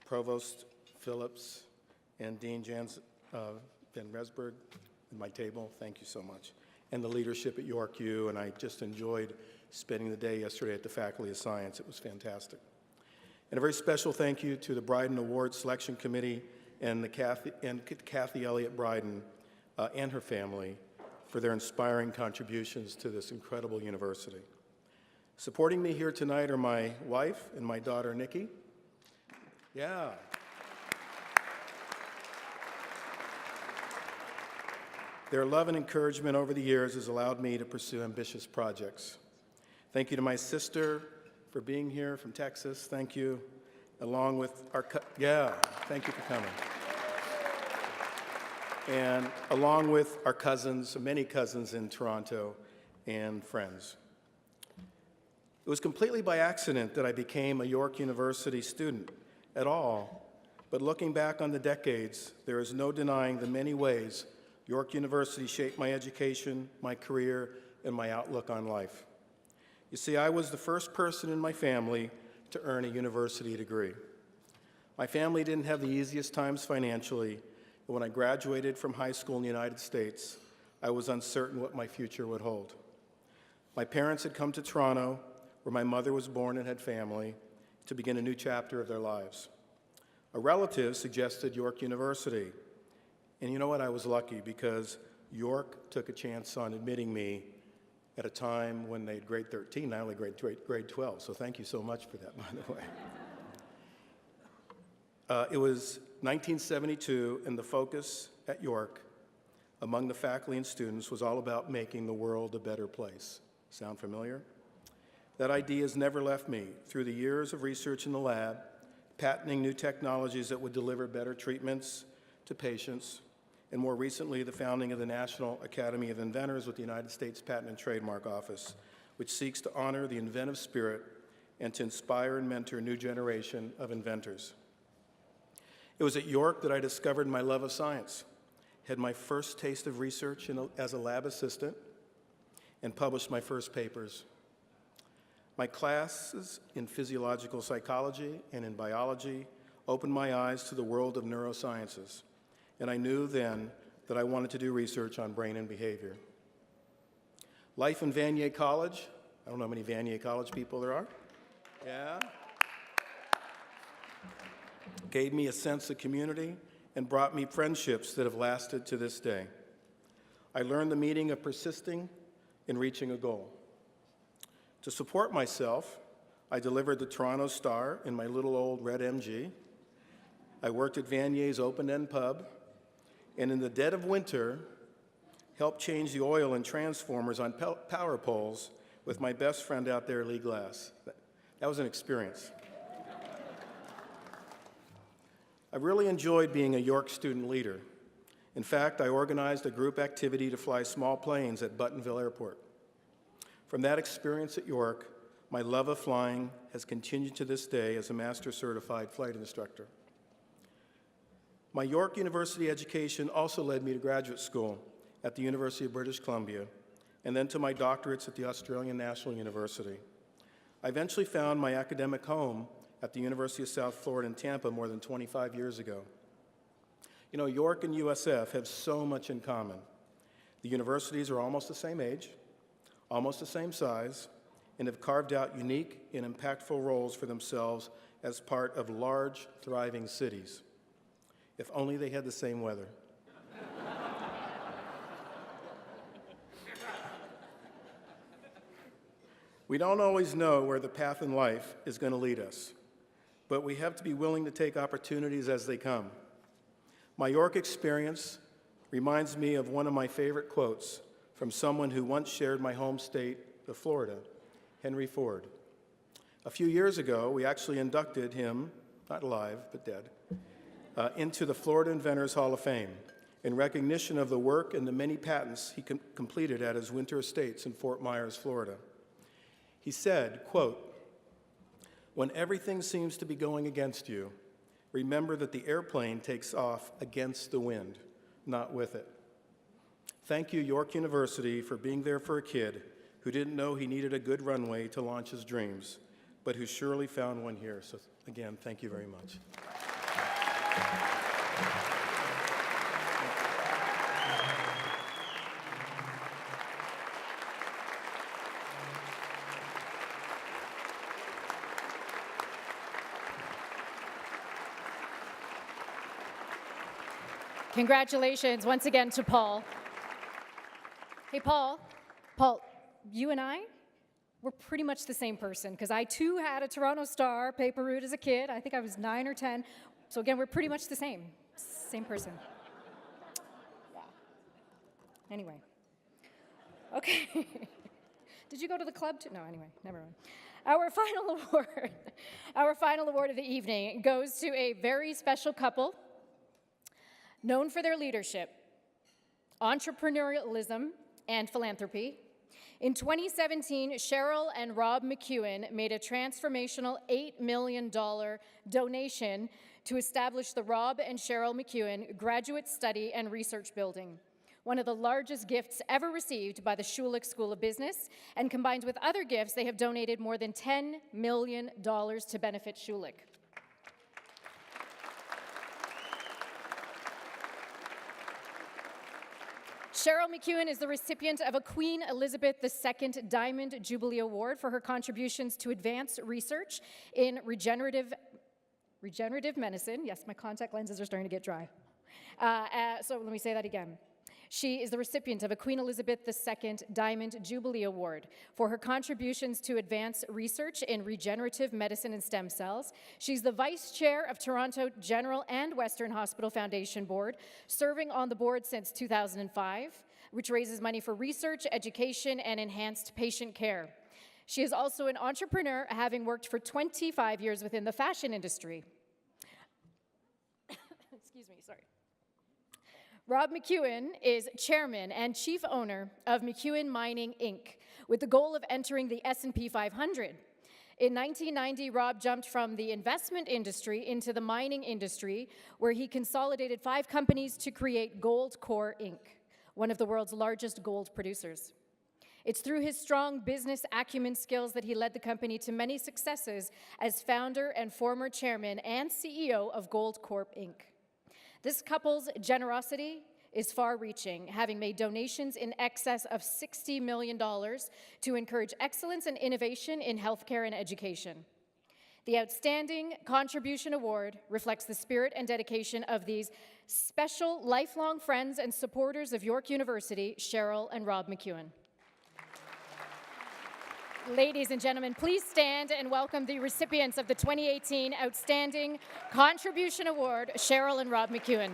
Provost Phillips, and Dean Van Resberg at my table. Thank you so much. And the leadership at York U, and I just enjoyed spending the day yesterday at the Faculty of Science. It was fantastic. And a very special thank you to the Bryden Award Selection Committee and Kathy Elliott Bryden and her family for their inspiring contributions to this incredible university. Supporting me here tonight are my wife and my daughter, Nikki. Yeah. Their love and encouragement over the years has allowed me to pursue ambitious projects. Thank you to my sister for being here from Texas. Thank you. Along with our, thank you for coming. And along with our cousins, many cousins in Toronto and friends. It was completely by accident that I became a York University student at all, but looking back on the decades, there is no denying the many ways York University shaped my education, my career, and my outlook on life. You see, I was the first person in my family to earn a university degree. My family didn't have the easiest times financially, and when I graduated from high school in the United States, I was uncertain what my future would hold. My parents had come to Toronto, where my mother was born and had family, to begin a new chapter of their lives. A relative suggested York University, and you know what? I was lucky because York took a chance on admitting me at a time when they had grade 13, now they grade 12. So thank you so much for that, by the way. It was 1972, and the focus at York among the faculty and students was all about making the world a better place. Sound familiar? That idea has never left me. Through the years of research in the lab, patenting new technologies that would deliver better treatments to patients, and more recently, the founding of the National Academy of Inventors with the United States Patent and Trademark Office, which seeks to honor the inventive spirit and to inspire and mentor a new generation of inventors. It was at York that I discovered my love of science, had my first taste of research as a lab assistant, and published my first papers. My classes in physiological psychology and in biology opened my eyes to the world of neurosciences, and I knew then that I wanted to do research on brain and behavior. Life in Vanier College, I don't know how many Vanier College people there are. Yeah. Gave me a sense of community and brought me friendships that have lasted to this day. I learned the meaning of persisting in reaching a goal. To support myself, I delivered the Toronto Star in my little old red MG. I worked at Vanier's open-end pub, and in the dead of winter, helped change the oil in transformers on power poles with my best friend out there, Lee Glass. That was an experience. I really enjoyed being a York student leader. In fact, I organized a group activity to fly small planes at Buttonville Airport. From that experience at York, my love of flying has continued to this day as a master certified flight instructor. My York University education also led me to graduate school at the University of British Columbia, and then to my doctorates at the Australian National University. I eventually found my academic home at the University of South Florida in Tampa more than 25 years ago. You know, York and USF have so much in common. The universities are almost the same age, almost the same size, and have carved out unique and impactful roles for themselves as part of large, thriving cities. If only they had the same weather. We don't always know where the path in life is going to lead us, but we have to be willing to take opportunities as they come. My York experience reminds me of one of my favorite quotes from someone who once shared my home state of Florida, Henry Ford. A few years ago, we actually inducted him, not alive, but dead, into the Florida Inventors Hall of Fame in recognition of the work and the many patents he completed at his winter estates in Fort Myers, Florida. He said, quote, "When everything seems to be going against you, remember that the airplane takes off against the wind, not with it." Thank you, York University, for being there for a kid who didn't know he needed a good runway to launch his dreams, but who surely found one here. So again, thank you very much. Congratulations once again to Paul. Hey, Paul, you and I, we're pretty much the same person, because I too had a Toronto Star paper route as a kid. I think I was 9 or 10. So again, we're pretty much the same person. Yeah. Anyway. Okay. Did you go to the club too? No, anyway, never mind. Our final award of the evening goes to a very special couple known for their leadership, entrepreneurialism, and philanthropy. In 2017, Cheryl and Rob McEwen made a transformational $8 million donation to establish the Rob and Cheryl McEwen Graduate Study and Research Building, one of the largest gifts ever received by the Schulich School of Business, and combined with other gifts, they have donated more than $10 million to benefit Schulich. Cheryl McEwen is the recipient of a Queen Elizabeth II Diamond Jubilee Award for her contributions to advanced research in regenerative medicine. Yes, my contact lenses are starting to get dry. So let me say that again. She is the recipient of a Queen Elizabeth II Diamond Jubilee Award for her contributions to advance research in regenerative medicine and stem cells. She's the Vice Chair of Toronto General and Western Hospital Foundation Board, serving on the board since 2005, which raises money for research, education, and enhanced patient care. She is also an entrepreneur, having worked for 25 years within the fashion industry. Excuse me, sorry. Rob McEwen is chairman and chief owner of McEwen Mining, Inc., with the goal of entering the S&P 500. In 1990, Rob jumped from the investment industry into the mining industry, where he consolidated 5 companies to create Goldcorp, Inc., one of the world's largest gold producers. It's through his strong business acumen skills that he led the company to many successes as founder and former chairman and CEO of Goldcorp, Inc. This couple's generosity is far-reaching, having made donations in excess of $60 million to encourage excellence and innovation in healthcare and education. The Outstanding Contribution Award reflects the spirit and dedication of these special lifelong friends and supporters of York University, Cheryl and Rob McEwen. Ladies and gentlemen, please stand and welcome the recipients of the 2018 Outstanding Contribution Award, Cheryl and Rob McEwen.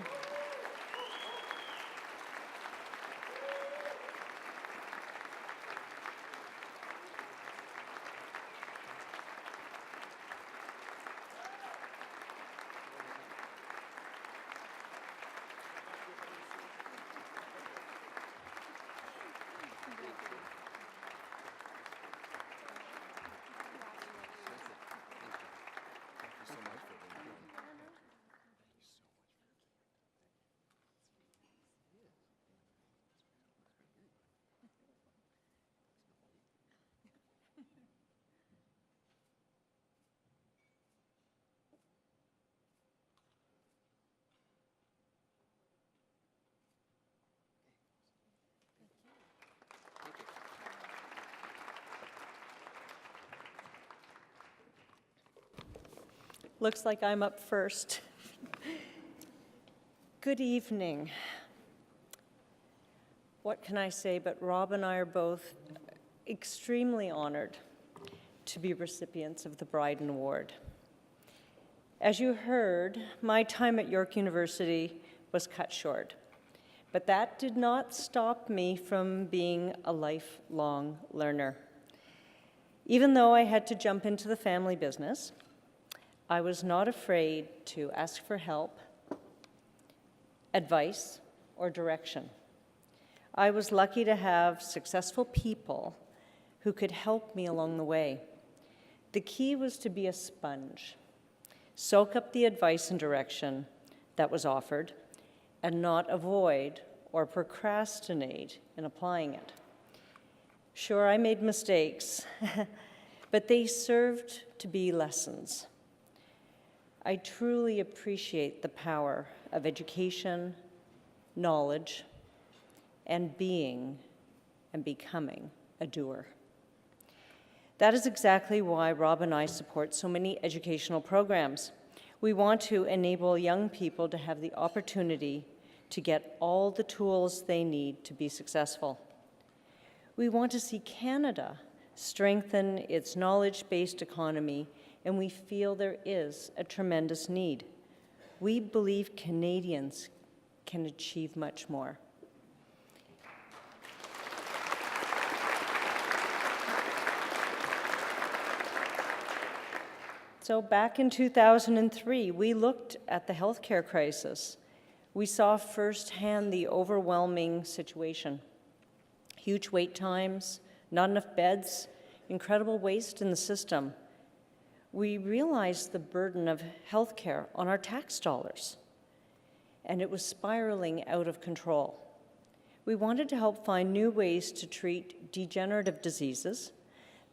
Looks like I'm up first. Good evening. What can I say, but Rob and I are both extremely honored to be recipients of the Bryden Award. As you heard, my time at York University was cut short, but that did not stop me from being a lifelong learner. Even though I had to jump into the family business, I was not afraid to ask for help, advice, or direction. I was lucky to have successful people who could help me along the way. The key was to be a sponge, soak up the advice and direction that was offered, and not avoid or procrastinate in applying it. Sure, I made mistakes, but they served to be lessons. I truly appreciate the power of education, knowledge, and being and becoming a doer. That is exactly why Rob and I support so many educational programs. We want to enable young people to have the opportunity to get all the tools they need to be successful. We want to see Canada strengthen its knowledge-based economy, and we feel there is a tremendous need. We believe Canadians can achieve much more. So back in 2003, we looked at the healthcare crisis. We saw firsthand the overwhelming situation. Huge wait times, not enough beds, incredible waste in the system. We realized the burden of healthcare on our tax dollars, and it was spiraling out of control. We wanted to help find new ways to treat degenerative diseases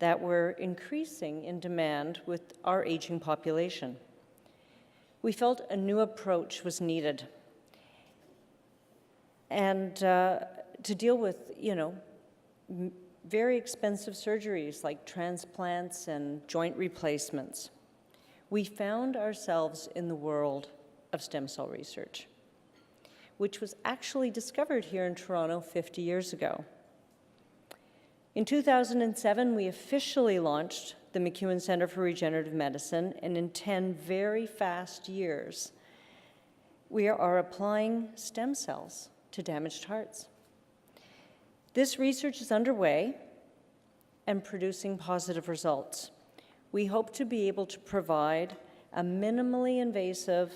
that were increasing in demand with our aging population. We felt a new approach was needed, and to deal with, very expensive surgeries like transplants and joint replacements. We found ourselves in the world of stem cell research. which was actually discovered here in Toronto 50 years ago. In 2007, we officially launched the MacEwan Centre for Regenerative Medicine, and in 10 very fast years, we are applying stem cells to damaged hearts. This research is underway and producing positive results. We hope to be able to provide a minimally invasive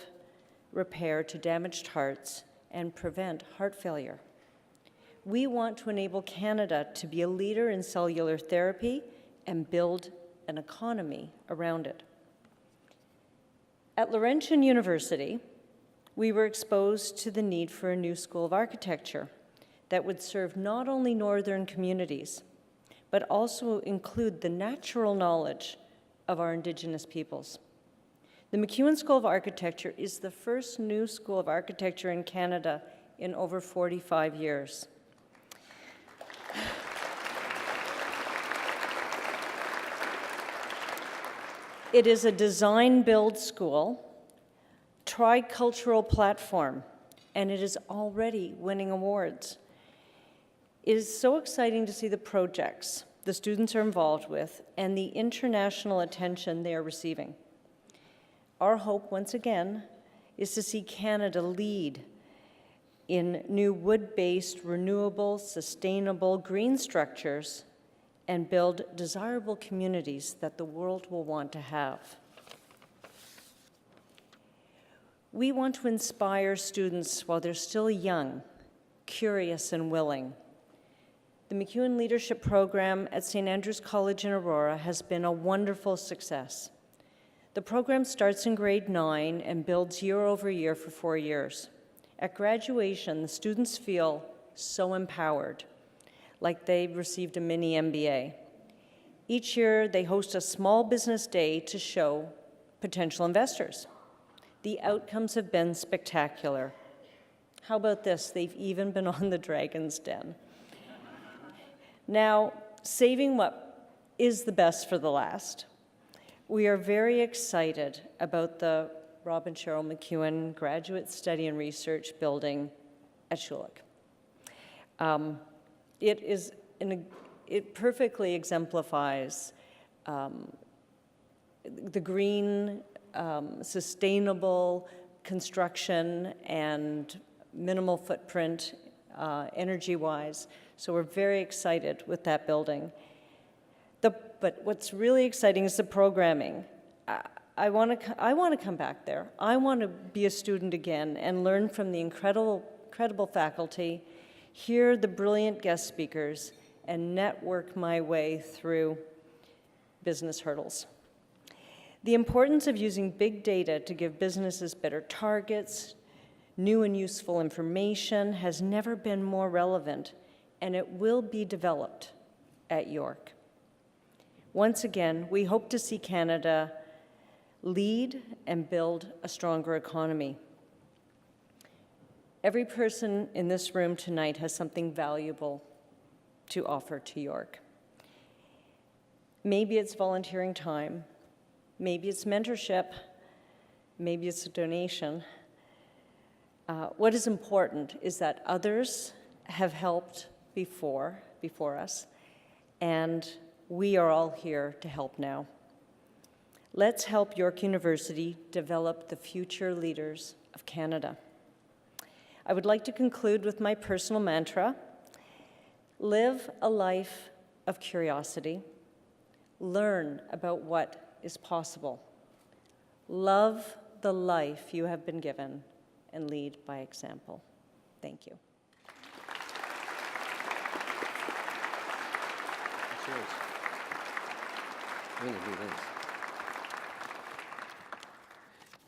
repair to damaged hearts and prevent heart failure. We want to enable Canada to be a leader in cellular therapy and build an economy around it. At Laurentian University, we were exposed to the need for a new school of architecture that would serve not only northern communities, but also include the natural knowledge of our Indigenous peoples. The MacEwan School of Architecture is the first new school of architecture in Canada in over 45 years. It is a design-build school, tricultural platform, and it is already winning awards. It is so exciting to see the projects the students are involved with and the international attention they are receiving. Our hope, once again, is to see Canada lead in new wood-based, renewable, sustainable, green structures and build desirable communities that the world will want to have. We want to inspire students while they're still young, curious, and willing. The MacEwan Leadership Program at St. Andrew's College in Aurora has been a wonderful success. The program starts in grade 9 and builds year over year for 4 years. At graduation, the students feel so empowered, like they've received a mini MBA. Each year, they host a small business day to show potential investors. The outcomes have been spectacular. How about this? They've even been on the Dragon's Den. Now, saving what is the best for the last, we are very excited about the Robin Cheryl MacEwan Graduate Study and Research Building at Schulich. It perfectly exemplifies the green, sustainable construction and minimal footprint energy-wise. So we're very excited with that building. But what's really exciting is the programming. I want to come back there. I want to be a student again and learn from the incredible faculty, hear the brilliant guest speakers, and network my way through business hurdles. The importance of using big data to give businesses better targets, new and useful information has never been more relevant, and it will be developed at York. Once again, we hope to see Canada lead and build a stronger economy. Every person in this room tonight has something valuable to offer to York. Maybe it's volunteering time, maybe it's mentorship, maybe it's a donation. What is important is that others have helped before us, and we are all here to help now. Let's help York University develop the future leaders of Canada. I would like to conclude with my personal mantra: live a life of curiosity, learn about what is possible, love the life you have been given, and lead by example. Thank you. Cheers. I'm going to do this.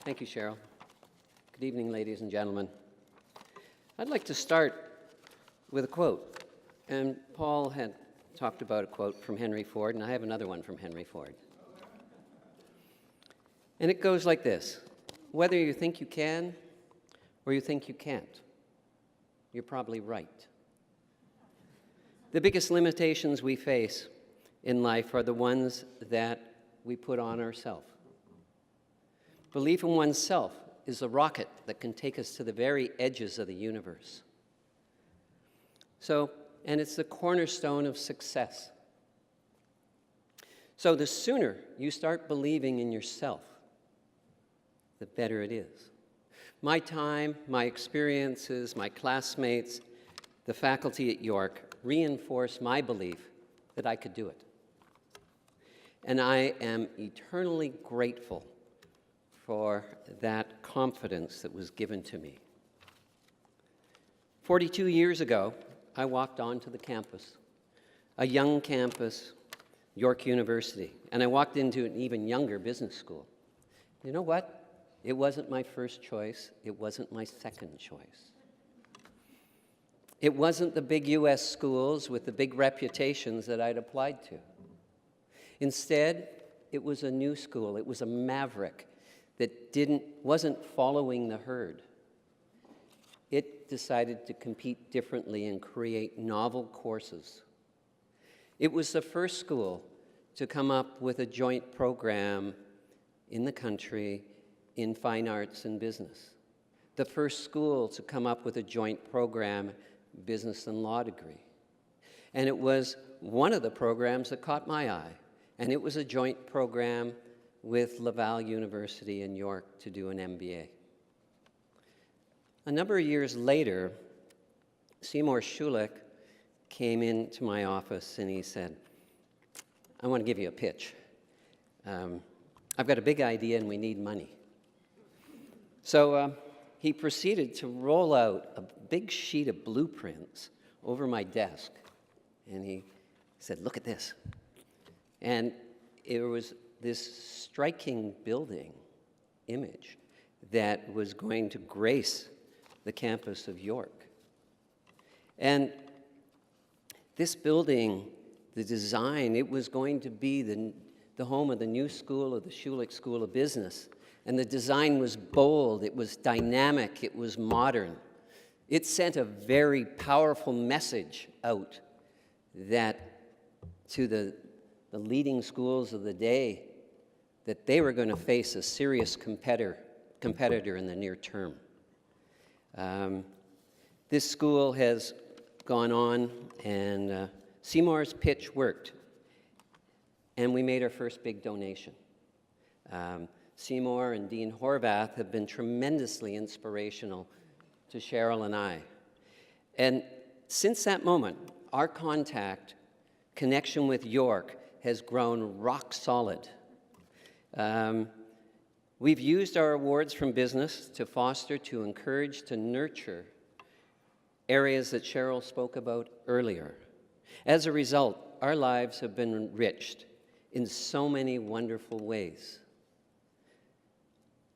Thank you, Cheryl. Good evening, ladies and gentlemen. I'd like to start with a quote. And Paul had talked about a quote from Henry Ford, and I have another one from Henry Ford. And it goes like this: whether you think you can or you think you can't, you're probably right. The biggest limitations we face in life are the ones that we put on ourselves. Belief in oneself is a rocket that can take us to the very edges of the universe. And it's the cornerstone of success. So the sooner you start believing in yourself, the better it is. My time, my experiences, my classmates, the faculty at York reinforced my belief that I could do it. And I am eternally grateful for that confidence that was given to me. 42 years ago, I walked onto the campus, a young campus, York University, and I walked into an even younger business school. You know what? It wasn't my first choice. It wasn't my second choice. It wasn't the big US schools with the big reputations that I'd applied to. Instead, it was a new school. It was a maverick that wasn't following the herd. It decided to compete differently and create novel courses. It was the first school to come up with a joint program in the country in fine arts and business. The first school to come up with a joint program, business and law degree. And it was one of the programs that caught my eye. And it was a joint program with Laval University in York to do an MBA. A number of years later, Seymour Schulich came into my office and he said, I want to give you a pitch. I've got a big idea and we need money. So he proceeded to roll out a big sheet of blueprints over my desk. And he said, look at this. And it was this striking building image that was going to grace the campus of York. And this building, the design, it was going to be the home of the new school of the Schulich School of Business. And the design was bold, it was dynamic, it was modern. It sent a very powerful message out that to the leading schools of the day, that they were going to face a serious competitor in the near term. This school has gone on, and Seymour's pitch worked, and we made our first big donation. Seymour and Dean Horvath have been tremendously inspirational to Cheryl and I. And since that moment, our connection with York has grown rock solid. We've used our awards from business to foster, to encourage, to nurture areas that Cheryl spoke about earlier. As a result, our lives have been enriched in so many wonderful ways.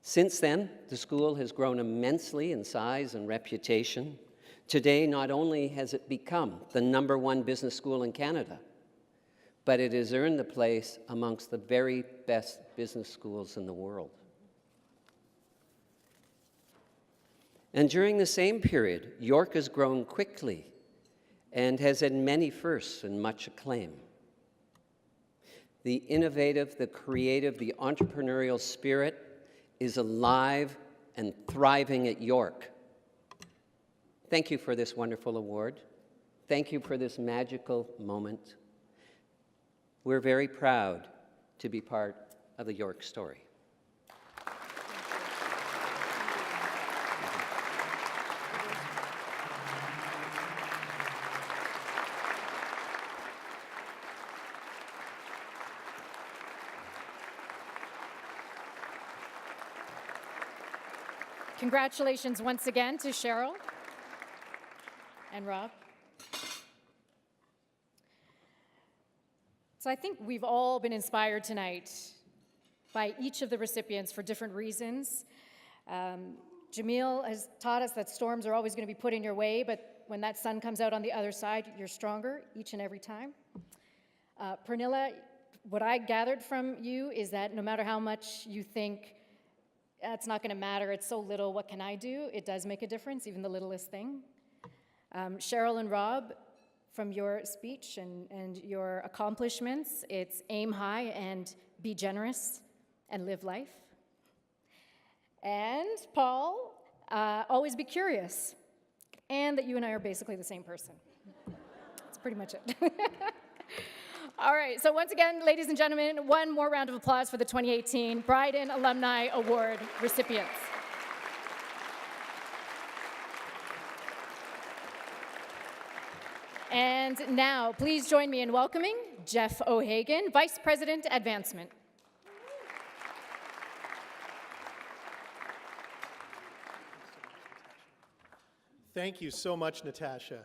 Since then, the school has grown immensely in size and reputation. Today, not only has it become the #1 business school in Canada, but it has earned the place amongst the very best business schools in the world. And during the same period, York has grown quickly and has had many firsts and much acclaim. The innovative, the creative, the entrepreneurial spirit is alive and thriving at York. Thank you for this wonderful award. Thank you for this magical moment. We're very proud to be part of the York story. Congratulations once again to Cheryl and Rob. So I think we've all been inspired tonight by each of the recipients for different reasons. Jamil has taught us that storms are always going to be put in your way, but when that sun comes out on the other side, you're stronger each and every time. Pernilla, what I gathered from you is that no matter how much you think it's not going to matter, it's so little, what can I do? It does make a difference, even the littlest thing. Cheryl and Rob, from your speech and your accomplishments, it's aim high and be generous and live life. And Paul, always be curious. And that you and I are basically the same person. That's pretty much it. All right, so once again, ladies and gentlemen, one more round of applause for the 2018 Bryden Alumni Award recipients. And now, please join me in welcoming Jeff O'Hagan, Vice President, Advancement. Thank you so much, Natasha.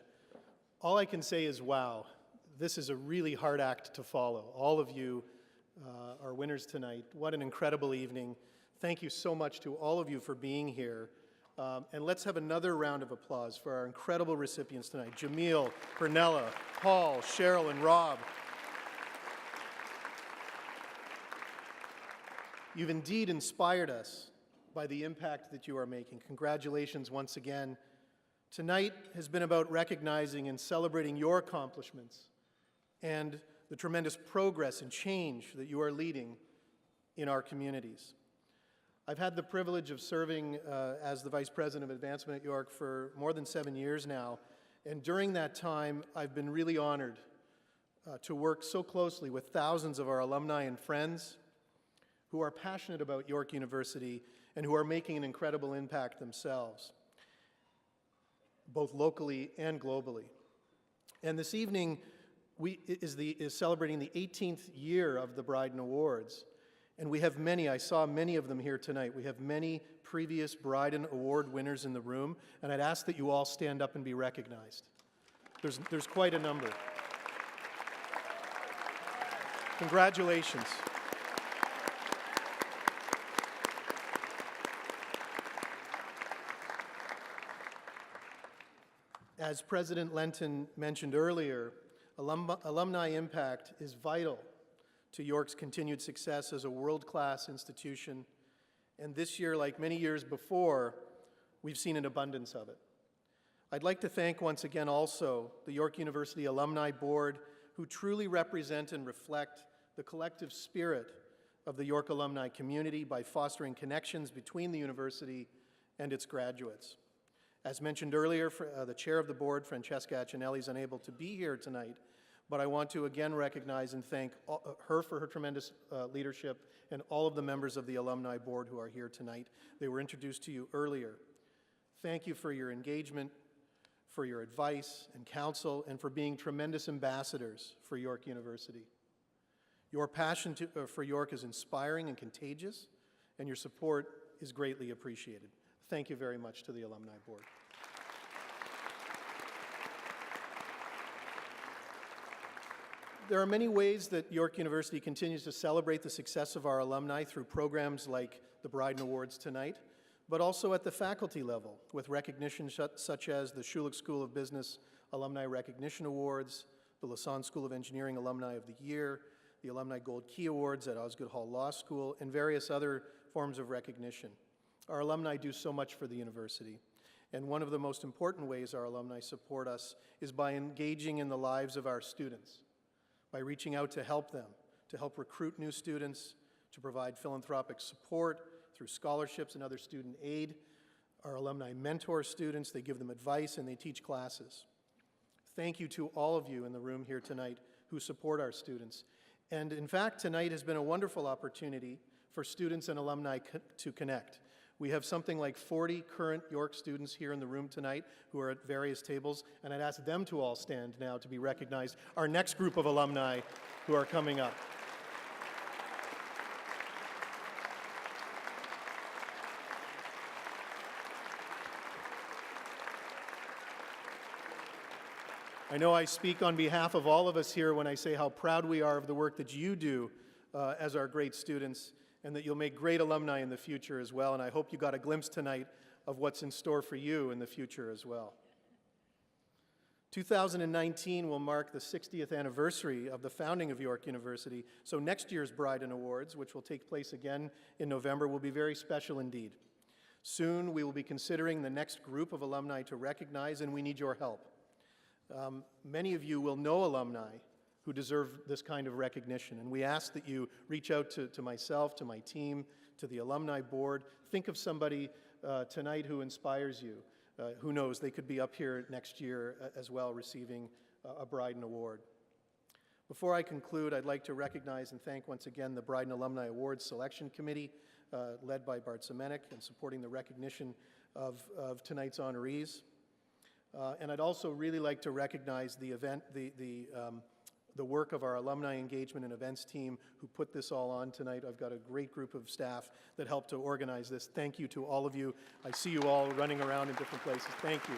All I can say is, wow, this is a really hard act to follow. All of you are winners tonight. What an incredible evening. Thank you so much to all of you for being here. And let's have another round of applause for our incredible recipients tonight. Jamil, Pernella, Paul, Cheryl, and Rob. You've indeed inspired us by the impact that you are making. Congratulations once again. Tonight has been about recognizing and celebrating your accomplishments and the tremendous progress and change that you are leading in our communities. I've had the privilege of serving as the Vice President of Advancement at York for more than 7 years now, and during that time, I've been really honored to work so closely with thousands of our alumni and friends who are passionate about York University and who are making an incredible impact themselves, both locally and globally. And this evening is celebrating the 18th year of the Bryden Awards. And we have many, I saw many of them here tonight. We have many previous Bryden Award winners in the room, and I'd ask that you all stand up and be recognized. There's quite a number. Congratulations. As President Lenton mentioned earlier, alumni impact is vital to York's continued success as a world-class institution, and this year, like many years before, we've seen an abundance of it. I'd like to thank once again also the York University Alumni Board, who truly represent and reflect the collective spirit of the York alumni community by fostering connections between the university and its graduates. As mentioned earlier, the chair of the board, Francesca Accinelli, is unable to be here tonight, but I want to again recognize and thank her for her tremendous leadership and all of the members of the alumni board who are here tonight. They were introduced to you earlier. Thank you for your engagement, for your advice and counsel, and for being tremendous ambassadors for York University. Your passion for York is inspiring and contagious, and your support is greatly appreciated. Thank you very much to the Alumni Board. There are many ways that York University continues to celebrate the success of our alumni through programs like the Bryden Awards tonight, but also at the faculty level with recognition such as the Schulich School of Business Alumni Recognition Awards, the Lassonde School of Engineering Alumni of the Year, the Alumni Gold Key Awards at Osgoode Hall Law School, and various other forms of recognition. Our alumni do so much for the university, and one of the most important ways our alumni support us is by engaging in the lives of our students, by reaching out to help them, to help recruit new students, to provide philanthropic support through scholarships and other student aid. Our alumni mentor students, they give them advice, and they teach classes. Thank you to all of you in the room here tonight who support our students. And in fact, tonight has been a wonderful opportunity for students and alumni to connect. We have something like 40 current York students here in the room tonight who are at various tables, and I'd ask them to all stand now to be recognized. Our next group of alumni who are coming up. I know I speak on behalf of all of us here when I say how proud we are of the work that you do as our great students, and that you'll make great alumni in the future as well. And I hope you got a glimpse tonight of what's in store for you in the future as well. 2019 will mark the 60th anniversary of the founding of York University, so next year's Bryden Awards, which will take place again in November, will be very special indeed. Soon we will be considering the next group of alumni to recognize, and we need your help. Many of you will know alumni who deserve this kind of recognition, and we ask that you reach out to myself, to my team, to the alumni board. Think of somebody tonight who inspires you. Who knows, they could be up here next year as well, receiving a Bryden Award. Before I conclude, I'd like to recognize and thank once again the Bryden Alumni Awards Selection Committee, led by Bart Semenik, and supporting the recognition of tonight's honorees. And I'd also really like to recognize the work of our alumni engagement and events team who put this all on tonight. I've got a great group of staff that helped to organize this. Thank you to all of you. I see you all running around in different places. Thank you.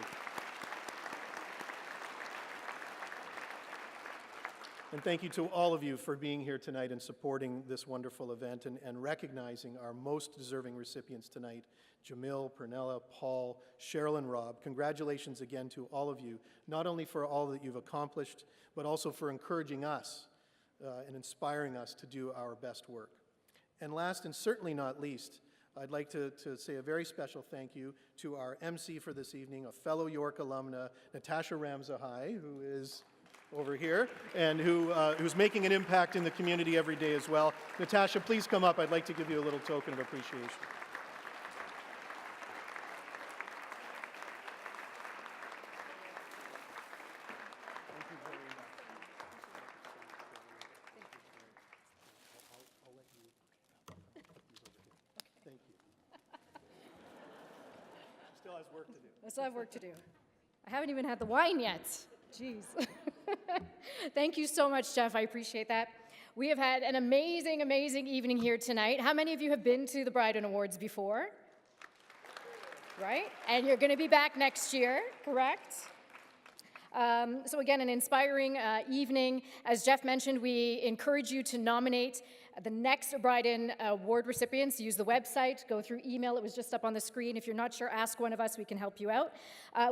And thank you to all of you for being here tonight and supporting this wonderful event and recognizing our most deserving recipients tonight, Jamil, Pernilla, Paul, Cheryl, and Rob. Congratulations again to all of you, not only for all that you've accomplished, but also for encouraging us and inspiring us to do our best work. And last and certainly not least, I'd like to say a very special thank you to our MC for this evening, a fellow York alumna, Natasha Ramzahai, who is over here, and who's making an impact in the community every day as well. Natasha, please come up. I'd like to give you a little token of appreciation. Thank you very much. I'll let you. Thank you. She still has work to do. I still have work to do. I haven't even had the wine yet. Jeez. Thank you so much, Jeff. I appreciate that. We have had an amazing, amazing evening here tonight. How many of you have been to the Bryden Awards before? Right? And you're going to be back next year, correct? So again, an inspiring evening. As Jeff mentioned, we encourage you to nominate the next Bryden Award recipients. Use the website, go through email. It was just up on the screen. If you're not sure, ask one of us. We can help you out.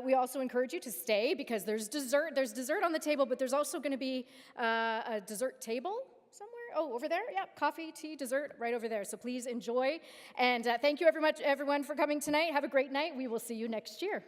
We also encourage you to stay because there's dessert. There's dessert on the table, but there's also going to be a dessert table somewhere. Oh, over there? Yeah, coffee, tea, dessert, right over there. So please enjoy. And thank you very much, everyone, for coming tonight. Have a great night. We will see you next year.